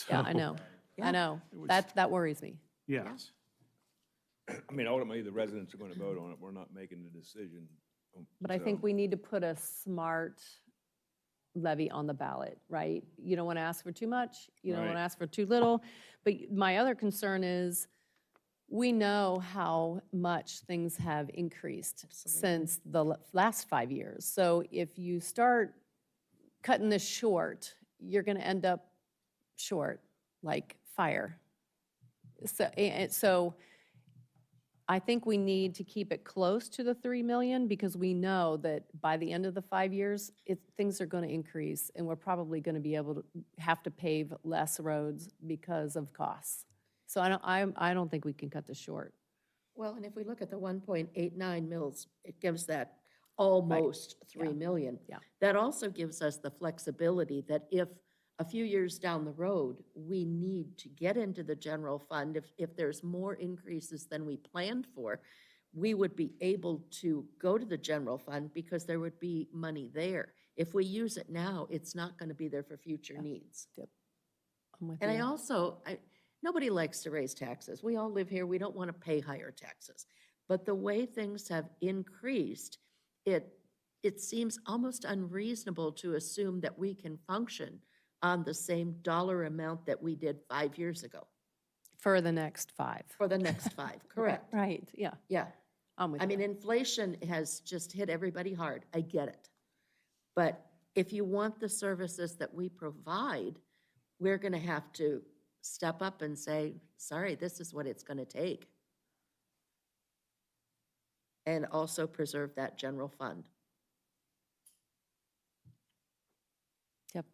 Yeah, I So, know, I know, It was- that worries me. Yes. I mean, ultimately, the residents are going to vote on it. We're not making the decision. But I think we need to put a smart levy on the ballot, right? You don't want to ask for too much, you don't want to Right. ask for too little. But my other concern is, we know how much things have increased since the last 5 years. So if you start cutting this short, you're going to end up short, like fire. So I think we need to keep it close to the 3 million, because we know that by the end of the 5 years, things are going to increase, and we're probably going to be able to have to pave less roads because of costs. So I don't think we can cut this short. Well, and if we look at the 1.89 mils, it gives that almost 3 million. Yeah. That also gives us the flexibility that if a few years down the road, we need to get into the general fund, if there's more increases than we planned for, we would be able to go to the general fund because there would be money there. If we use it now, it's not going to be there for future needs. I'm with And I you. also, nobody likes to raise taxes. We all live here, we don't want to pay higher taxes. But the way things have increased, it seems almost unreasonable to assume that we can function on the same dollar amount that we did 5 years ago, For the next 5. for the next 5, correct? Right, yeah, Yeah. I'm with I you. mean, inflation has just hit everybody hard, I get it. But if you want the services that we provide, we're going to have to step up and say, sorry, this is what it's going to take. and also preserve that general fund. Yep.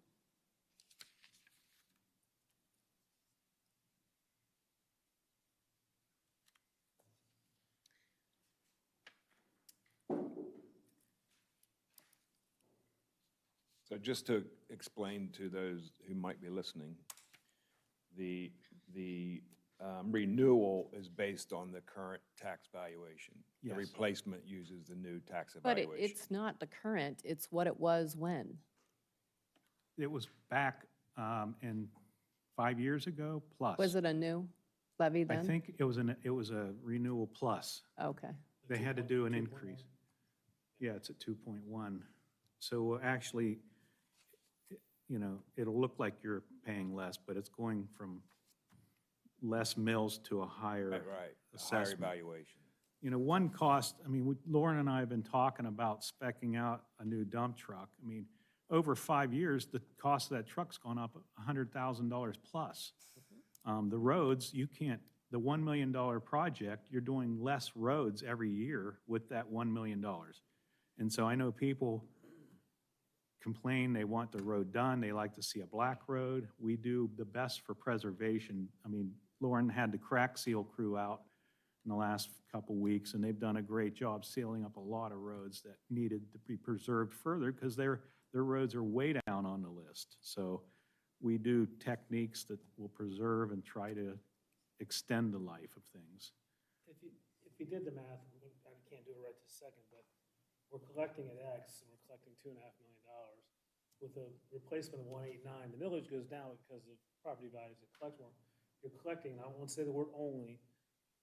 So just to explain to those who might be listening, the renewal is based on the current tax valuation. The Yes. replacement uses the new tax But evaluation. it's not the current, it's what it was when. It was back in 5 years ago plus. Was it a new levy I then? think it was a renewal plus. Okay. They had to do an increase. Yeah, it's at 2.1. So actually, you know, it'll look like you're paying less, but it's going from less mills to a higher Right, a higher assessment. evaluation. You know, one cost, I mean, Lauren and I have been talking about specking out a new dump truck. I mean, over 5 years, the cost of that truck's gone up $100,000 plus. The roads, you can't, the $1 million project, you're doing less roads every year with that $1 million. And so I know people complain they want the road done, they like to see a black road. We do the best for preservation. I mean, Lauren had the crack seal crew out in the last couple weeks, and they've done a great job sealing up a lot of roads that needed to be preserved further because their roads are way down on the list. So we do techniques that will preserve and try to extend the life of things. If you did the math, I can't do it right this second, but we're collecting at X, and we're collecting $2.5 million. With a replacement of 189, the millage goes down because of property values that collect more. You're collecting, and I won't say the word only,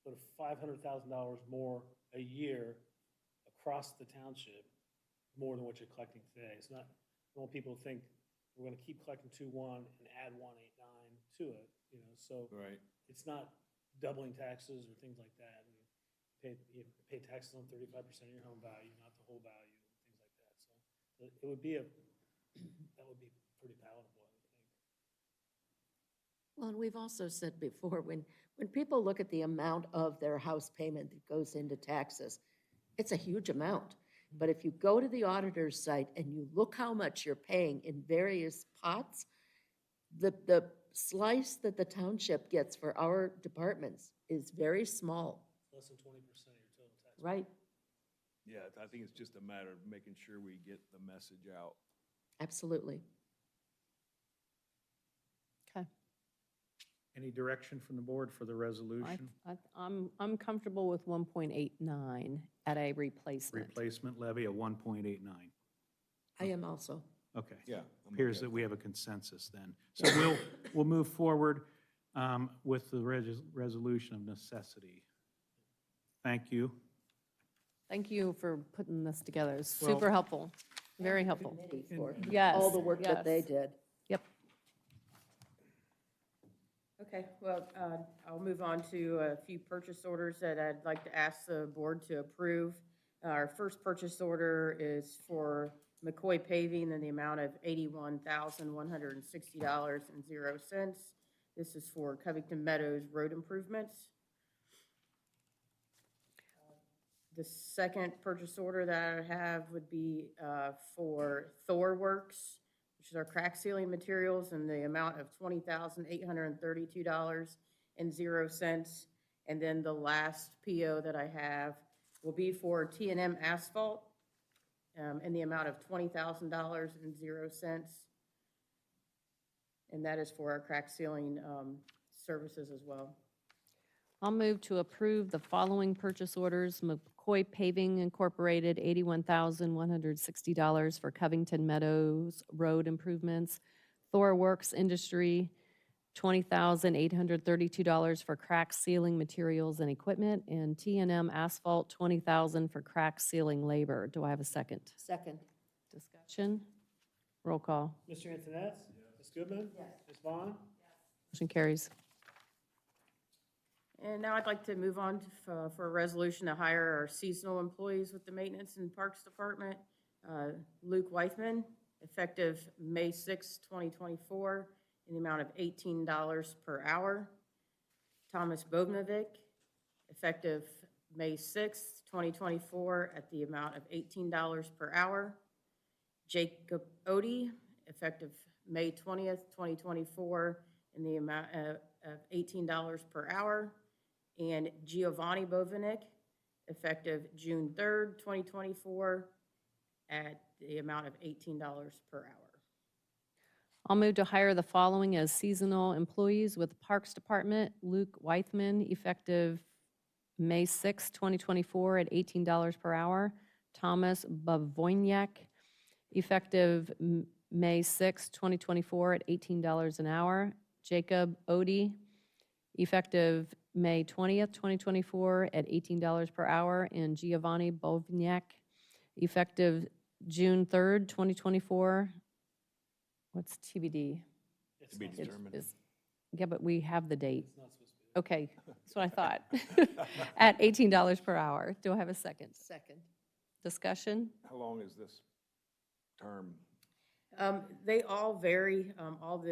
but $500,000 more a year across the township, more than what you're collecting today. It's not, I want people to think we're gonna keep collecting 2.1 and add 189 to it, you know, so. Right. It's not doubling taxes or things like that. I mean, you pay taxes on 35% of your home value, not the whole value, things like that. So it would be that would be pretty palatable, I would think. Well, and we've also said before, when people look at the amount of their house payment that goes into taxes, it's a huge amount. But if you go to the auditor's site and you look how much you're paying in various pots, the slice that the township gets for our departments is very small, Less than 20% of your total tax. right? Yeah, I think it's just a matter of making sure we get the message out. Absolutely. Okay. Any direction from the board for the resolution? I'm comfortable with 1.89 at a replacement. Replacement levy of 1.89. I am also. Okay. Yeah. Appears that we have a consensus then. So we'll move forward with the resolution of necessity. Thank you. Thank you for putting this together. It's Well- super helpful, very helpful. Committee for Yes, all the work that they yes. did. Yep. Okay, well, I'll move on to a few purchase orders that I'd like to ask the board to approve. Our first purchase order is for McCoy Paving in the amount of $81,160.00. This is for Covington Meadows road improvements. The second purchase order that I have would be for Thor Works, which is our crack sealing materials, in the amount of $20,832.00. And then the last PO that I have will be for T&M Asphalt in the amount of $20,000.00. And that is for our crack sealing services as well. I'll move to approve the following purchase orders. McCoy Paving Incorporated, $81,160 for Covington Meadows road improvements. Thor Works Industry, $20,832 for crack sealing materials and equipment. And T&M Asphalt, $20,000 for crack sealing labor. Do I have a second? Second. Discussion? Roll call. Mr. Antoinette? Ms. Goodman? Yes. Ms. Vaughn? Motion carries. And now I'd like to move on for a resolution to hire our seasonal employees with the Maintenance and Parks Department. Luke Weithman, effective May 6, 2024, in the amount of $18 per hour. Thomas Bobnovic, effective May 6th, 2024, at the amount of $18 per hour. Jacob Odie, effective May 20th, 2024, in the amount of $18 per hour. And Giovanni Bovanik, effective June 3rd, 2024, at the amount of $18 per hour. I'll move to hire the following as seasonal employees with the Parks Department: Luke Weithman, effective May 6, 2024, at $18 per hour. Thomas Bavoyniak, effective May 6, 2024, at $18 an hour. Jacob Odie, effective May 20th, 2024, at $18 per hour. And Giovanni Bovniak, effective June 3rd, 2024. What's TBD? It's To be not- determined. Yeah, but we have the date. It's not supposed to be. Okay, that's what I thought. At $18 per hour. Do I have a second? Second. Discussion? How long is this term? They all vary. All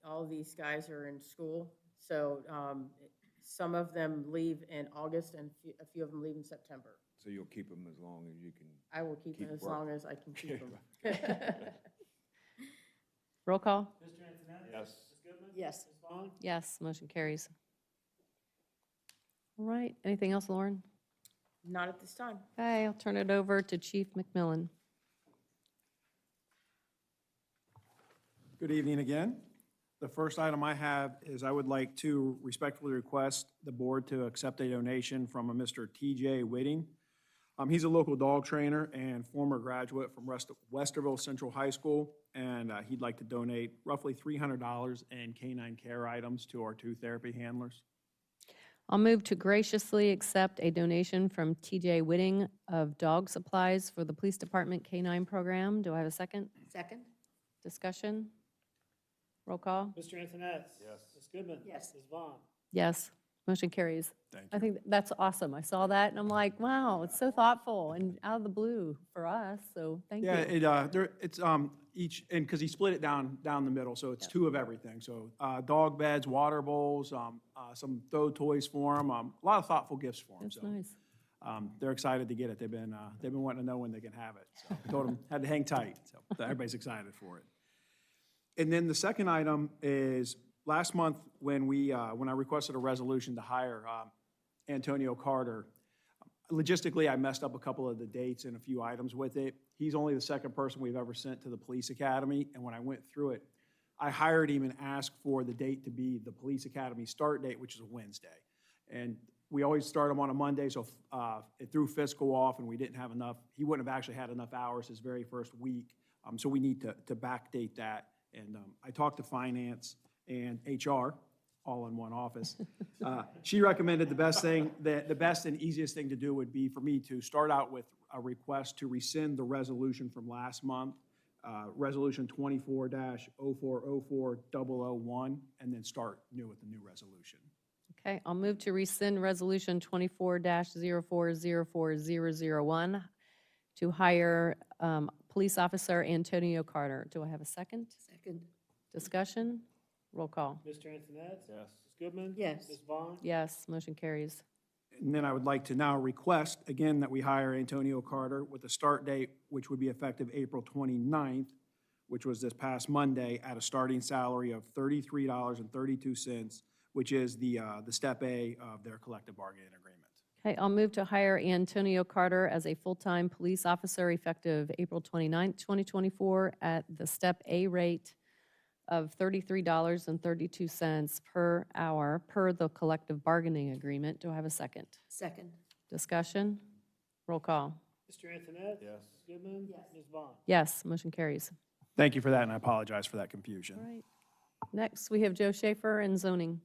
of these guys are in school. So some of them leave in August and a few of them leave in September. So you'll keep them as long as you can? I will keep them Keep as work. long as I can keep them. Roll call? Mr. Antoinette? Yes. Ms. Goodman? Yes. Ms. Vaughn? Yes, motion carries. All right, anything else, Lauren? Not at this time. Okay, I'll turn it over to Chief McMillan. Good evening again. The first item I have is I would like to respectfully request the board to accept a donation from a Mr. TJ Whitting. He's a local dog trainer and former graduate from Westerville Central High School, and he'd like to donate roughly $300 in canine care items to our two therapy handlers. I'll move to graciously accept a donation from TJ Whitting of dog supplies for the Police Department K-9 program. Do I have a second? Second? Discussion? Roll call? Mr. Antoinette? Yes. Ms. Goodman? Yes. Ms. Vaughn? Yes, motion carries. Thank I you. think that's awesome. I saw that and I'm like, wow, it's so thoughtful and out of the blue for us, so thank you. Yeah, it's each, and because he split it down the middle, so it's two of everything. So dog beds, water bowls, some throw toys for him, a lot of thoughtful gifts for him. That's So nice. they're excited to get it. They've been wanting to know when they can have it. So I told them, had to hang tight, so everybody's excited for it. And then the second item is, last month, when I requested a resolution to hire Antonio Carter, logistically, I messed up a couple of the dates and a few items with it. He's only the second person we've ever sent to the police academy, and when I went through it, I hired him and asked for the date to be the police academy start date, which is a Wednesday. And we always start him on a Monday, so it threw fiscal off, and we didn't have enough. He wouldn't have actually had enough hours his very first week, so we need to backdate that. And I talked to finance and HR, all in one office. She recommended the best and easiest thing to do would be for me to start out with a request to rescind the resolution from last month, Resolution 24-0404-001, and then start new with the new resolution. Okay, I'll move to rescind Resolution 24-0404-001 to hire Police Officer Antonio Carter. Do I have a second? Second? Discussion? Roll call. Mr. Antoinette? Yes. Ms. Goodman? Yes. Ms. Vaughn? Yes, motion carries. And then I would like to now request, again, that we hire Antonio Carter with a start date, which would be effective April 29th, which was this past Monday, at a starting salary of $33.32, which is the step A of their collective bargaining agreement. Okay, I'll move to hire Antonio Carter as a full-time police officer effective April 29th, 2024 at the step A rate of $33.32 per hour per the collective bargaining agreement. Do I have a second? Second? Discussion? Roll call. Mr. Antoinette? Yes. Ms. Goodman? Yes. Ms. Vaughn? Yes, motion carries. Thank you for that, and I apologize for that confusion. All right. Next, we have Joe Schaefer in zoning.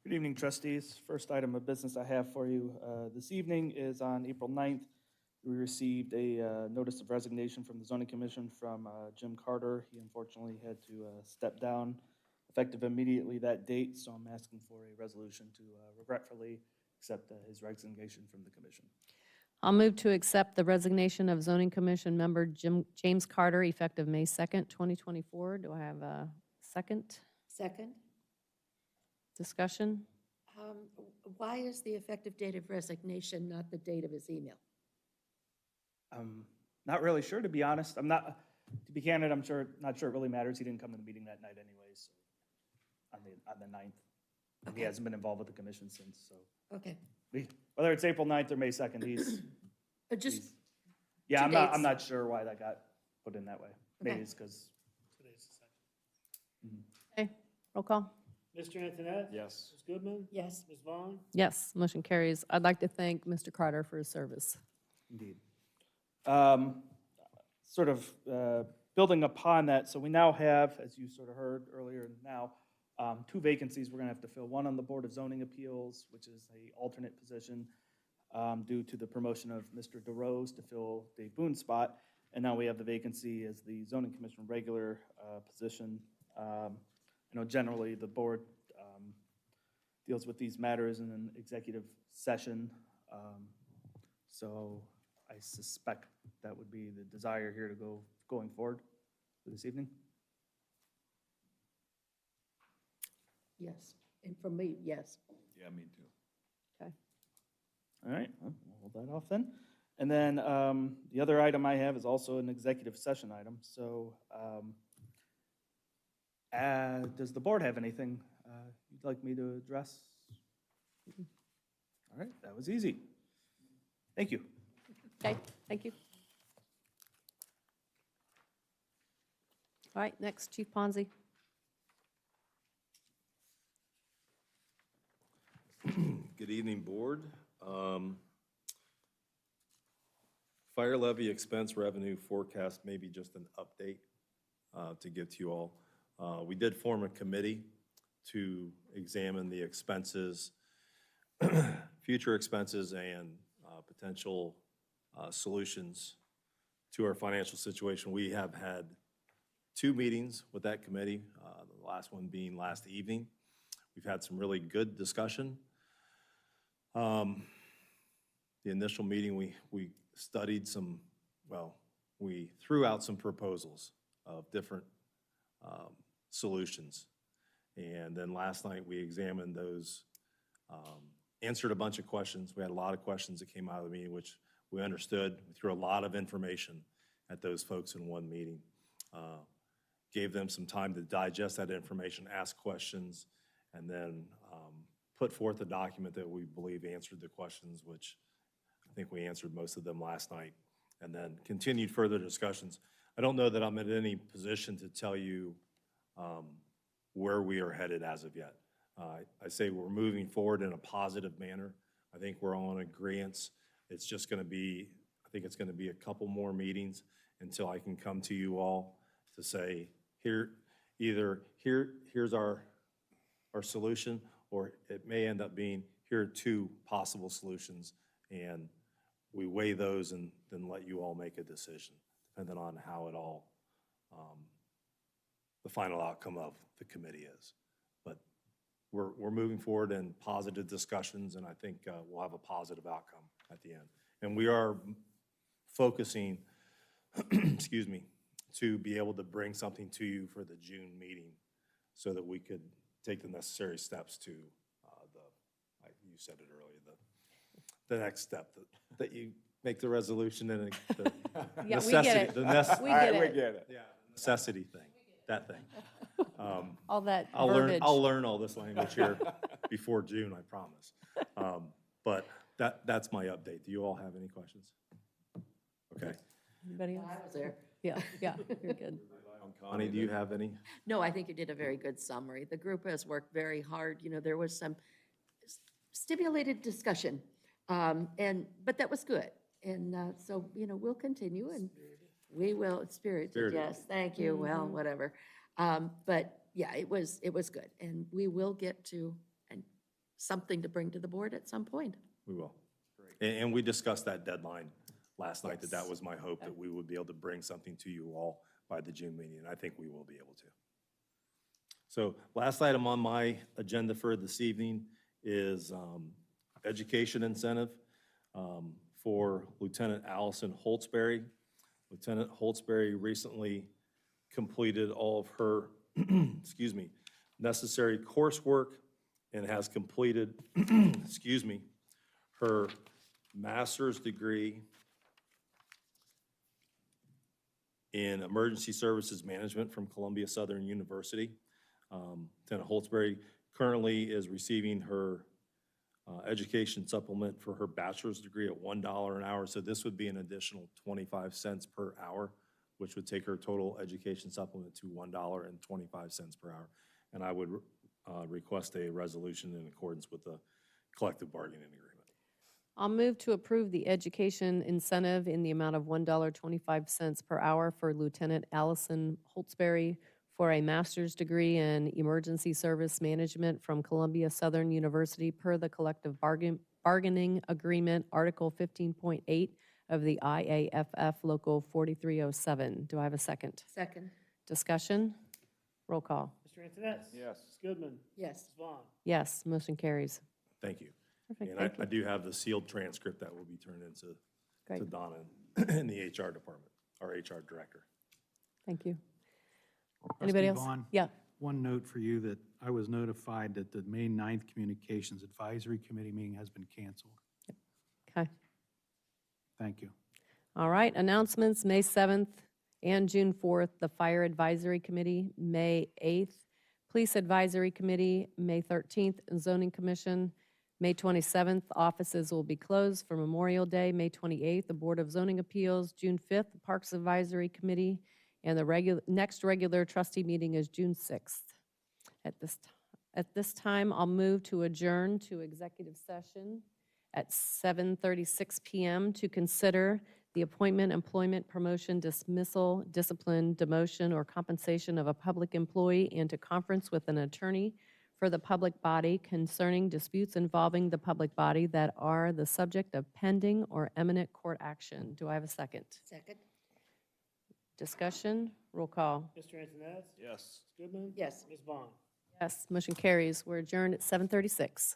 Good evening, trustees. First item of business I have for you this evening is on April 9th. We received a notice of resignation from the zoning commission from Jim Carter. He unfortunately had to step down effective immediately that date, so I'm asking for a resolution to regretfully accept his resignation from the commission. I'll move to accept the resignation of Zoning Commission member James Carter effective May 2nd, 2024. Do I have a second Second, discussion? why is the effective date of resignation not the date of his email? I'm not really sure, to be honest. To be candid, not sure it really matters. He didn't come to the meeting that night anyways, on the 9th. He Okay. hasn't been involved with the commission since, so. Okay, Whether it's April 9th or May 2nd, just, he's, yeah, two I'm dates. not sure why that got put in that way. Maybe Okay. it's because, Today's the second. Okay, roll call. Mr. Antoinette? Yes. Ms. Goodman? yes. Ms. Vaughn? Yes, motion carries. I'd like to thank Mr. Carter for his service. indeed. Sort of building upon that, so we now have, as you sort of heard earlier now, 2 vacancies we're going to have to fill. One on the Board of Zoning Appeals, which is the alternate position due to the promotion of Mr. DeRose to fill Dave Boone's spot. And now we have the vacancy as the Zoning Commission regular position. I know generally the board deals with these matters in an executive session. So I suspect that would be the desire here to going forward for this evening. Yes, and for me, yes. Yeah, me too. All right, well, we'll hold that off then. And then the other item I have is also an executive session item. So does the board have anything you'd like me to address? All right, that was easy. Thank you. Okay, thank you. All right, next, Chief Ponzi. Good evening, Board. Fire levy expense revenue forecast, maybe just an update to give to you all. We did form a committee to examine the expenses, future expenses, and potential solutions to our financial situation. We have had 2 meetings with that committee, the last one being last evening. We've had some really good discussion. The initial meeting, we studied we threw out some proposals of different solutions. And then last night, we examined those, answered a bunch of questions. We had a lot of questions that came out of the meeting, which we understood. We threw a lot of information at those folks in one meeting. Gave them some time to digest that information, ask questions, and then put forth a document that we believe answered the questions, which I think we answered most of them last night, and then continued further discussions. I don't know that I'm in any position to tell you where we are headed as of yet. I say we're moving forward in a positive manner. I think we're all in agreement. It's just going to be, I think it's going to be a couple more meetings until I can come to you all to say, here's our solution, or it may end up being, here are 2 possible solutions, and we weigh those and then let you all make a decision, depending on how it all, the final outcome of the committee is. But we're moving forward in positive discussions, and I think we'll have a positive outcome at the end. And we are focusing, excuse me, to be able to bring something to you for the June meeting so that we could take the necessary steps to you said it earlier, the next step, that you make the resolution and the Yeah, we get necessity, it. the We get We it. get it. yeah, necessity thing, that thing. All that I'll verbiage. learn all this language here before June, I promise. But that's my update. Do you all have any questions? Okay. Anybody else? I was there. Yeah, you're good. Connie, do you have any? No, I think you did a very good summary. The group has worked very hard. You know, there was some stimulated discussion, but that was good. And so, you know, we'll continue and we will, spirited, yes, thank you, well, whatever. But yeah, it was good. And we will get to something to bring to the board at some point. We will. And we discussed that deadline last night, that was my hope, that we would be able to bring something to you all by the June meeting, and I think we will be able to. So last item on my agenda for this evening is education incentive for Lieutenant Allison Holtzberry. Lieutenant Holtzberry recently completed all of her, excuse me, necessary coursework and has completed, excuse me, her master's degree in Emergency Services Management from Columbia Southern University. Lieutenant Holtzberry currently is receiving her education supplement for her bachelor's degree at $1 an hour. So this would be an additional 25 cents per hour, which would take her total education supplement to $1.25 per hour. And I would request a resolution in accordance with the collective bargaining agreement. I'll move to approve the education incentive in the amount of $1.25 per hour for Lieutenant Allison Holtzberry for a master's degree in emergency service management from Columbia Southern University per the collective bargaining agreement, Article 15.8 of the IAFF Local 4307. Do I have a second? Second. Discussion? Roll call. Mr. Antoinette? Yes. Ms. Goodman? Yes. Ms. Vaughn? Yes, motion carries. Thank you. Perfect, And thank I you. do have the sealed transcript that will be turned into Great, to Donna in the HR department, our HR director. thank you. Anybody else? Trustee Vaughn, Yeah. one note for you that I was notified that the May 9th Communications Advisory Committee meeting has been canceled. Okay. Thank you. All right, announcements, May 7th and June 4th, the Fire Advisory Committee, May 8th, Police Advisory Committee, May 13th, and Zoning Commission, May 27th, offices will be closed for Memorial Day, May 28th, the Board of Zoning Appeals, June 5th, the Parks Advisory Committee, and the next regular trustee meeting is June 6th. At this time, I'll move to adjourn to executive session at 7:36 PM to consider the appointment, employment, promotion, dismissal, discipline, demotion, or compensation of a public employee and to conference with an attorney for the public body concerning disputes involving the public body that are the subject of pending or imminent court action. Do I have a second? Second. Discussion, roll call. Mr. Antoinette? Yes. Ms. Goodman? Yes. Ms. Vaughn? Yes, motion carries. We're adjourned at 7:36.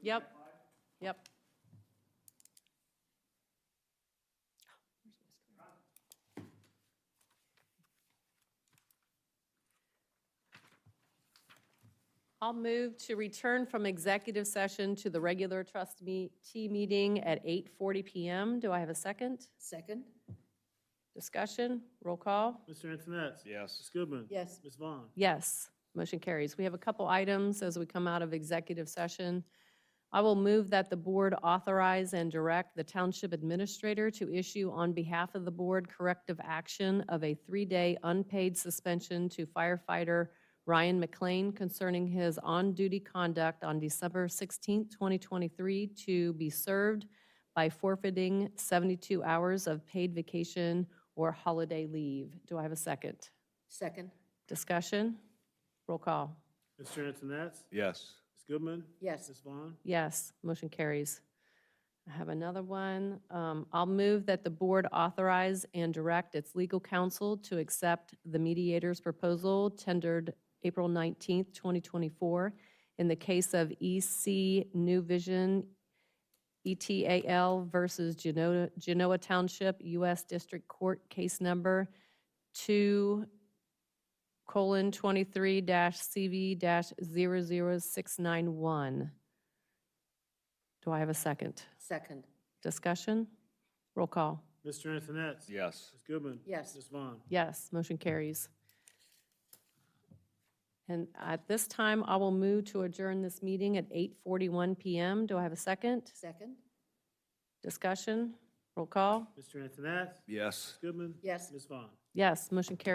Yep, yep. I'll move to return from executive session to the regular trustee meeting at 8:40 PM. Do I have a second? Second? Discussion, roll call. Mr. Antoinette? Yes. Ms. Goodman? Yes. Ms. Vaughn? Yes, motion carries. We have a couple items as we come out of executive session. I will move that the board authorize and direct the township administrator to issue on behalf of the board corrective action of a 3-day unpaid suspension to firefighter Ryan McLean concerning his on-duty conduct on December 16, 2023, to be served by forfeiting 72 hours of paid vacation or holiday leave. Do I have a second? Second? Discussion? Roll call. Mr. Antoinette? Yes. Ms. Goodman? Yes. Ms. Vaughn? Yes, motion carries. I have another one. I'll move that the board authorize and direct its legal counsel to accept the mediator's proposal tendered April 19th, 2024, in the case of EC New Vision ETAL versus Genoa Township, U.S. District Court, case number 2:23-CV-00691. Do I have a second? Second? Discussion? Roll call. Mr. Antoinette? Yes. Ms. Goodman? Yes. Ms. Vaughn? Yes, motion carries. And at this time, I will move to adjourn this meeting at 8:41 PM. Do I have a second? Second? Discussion? Roll call. Mr. Antoinette? Yes. Ms. Goodman? Yes. Ms. Vaughn? Yes, motion carries.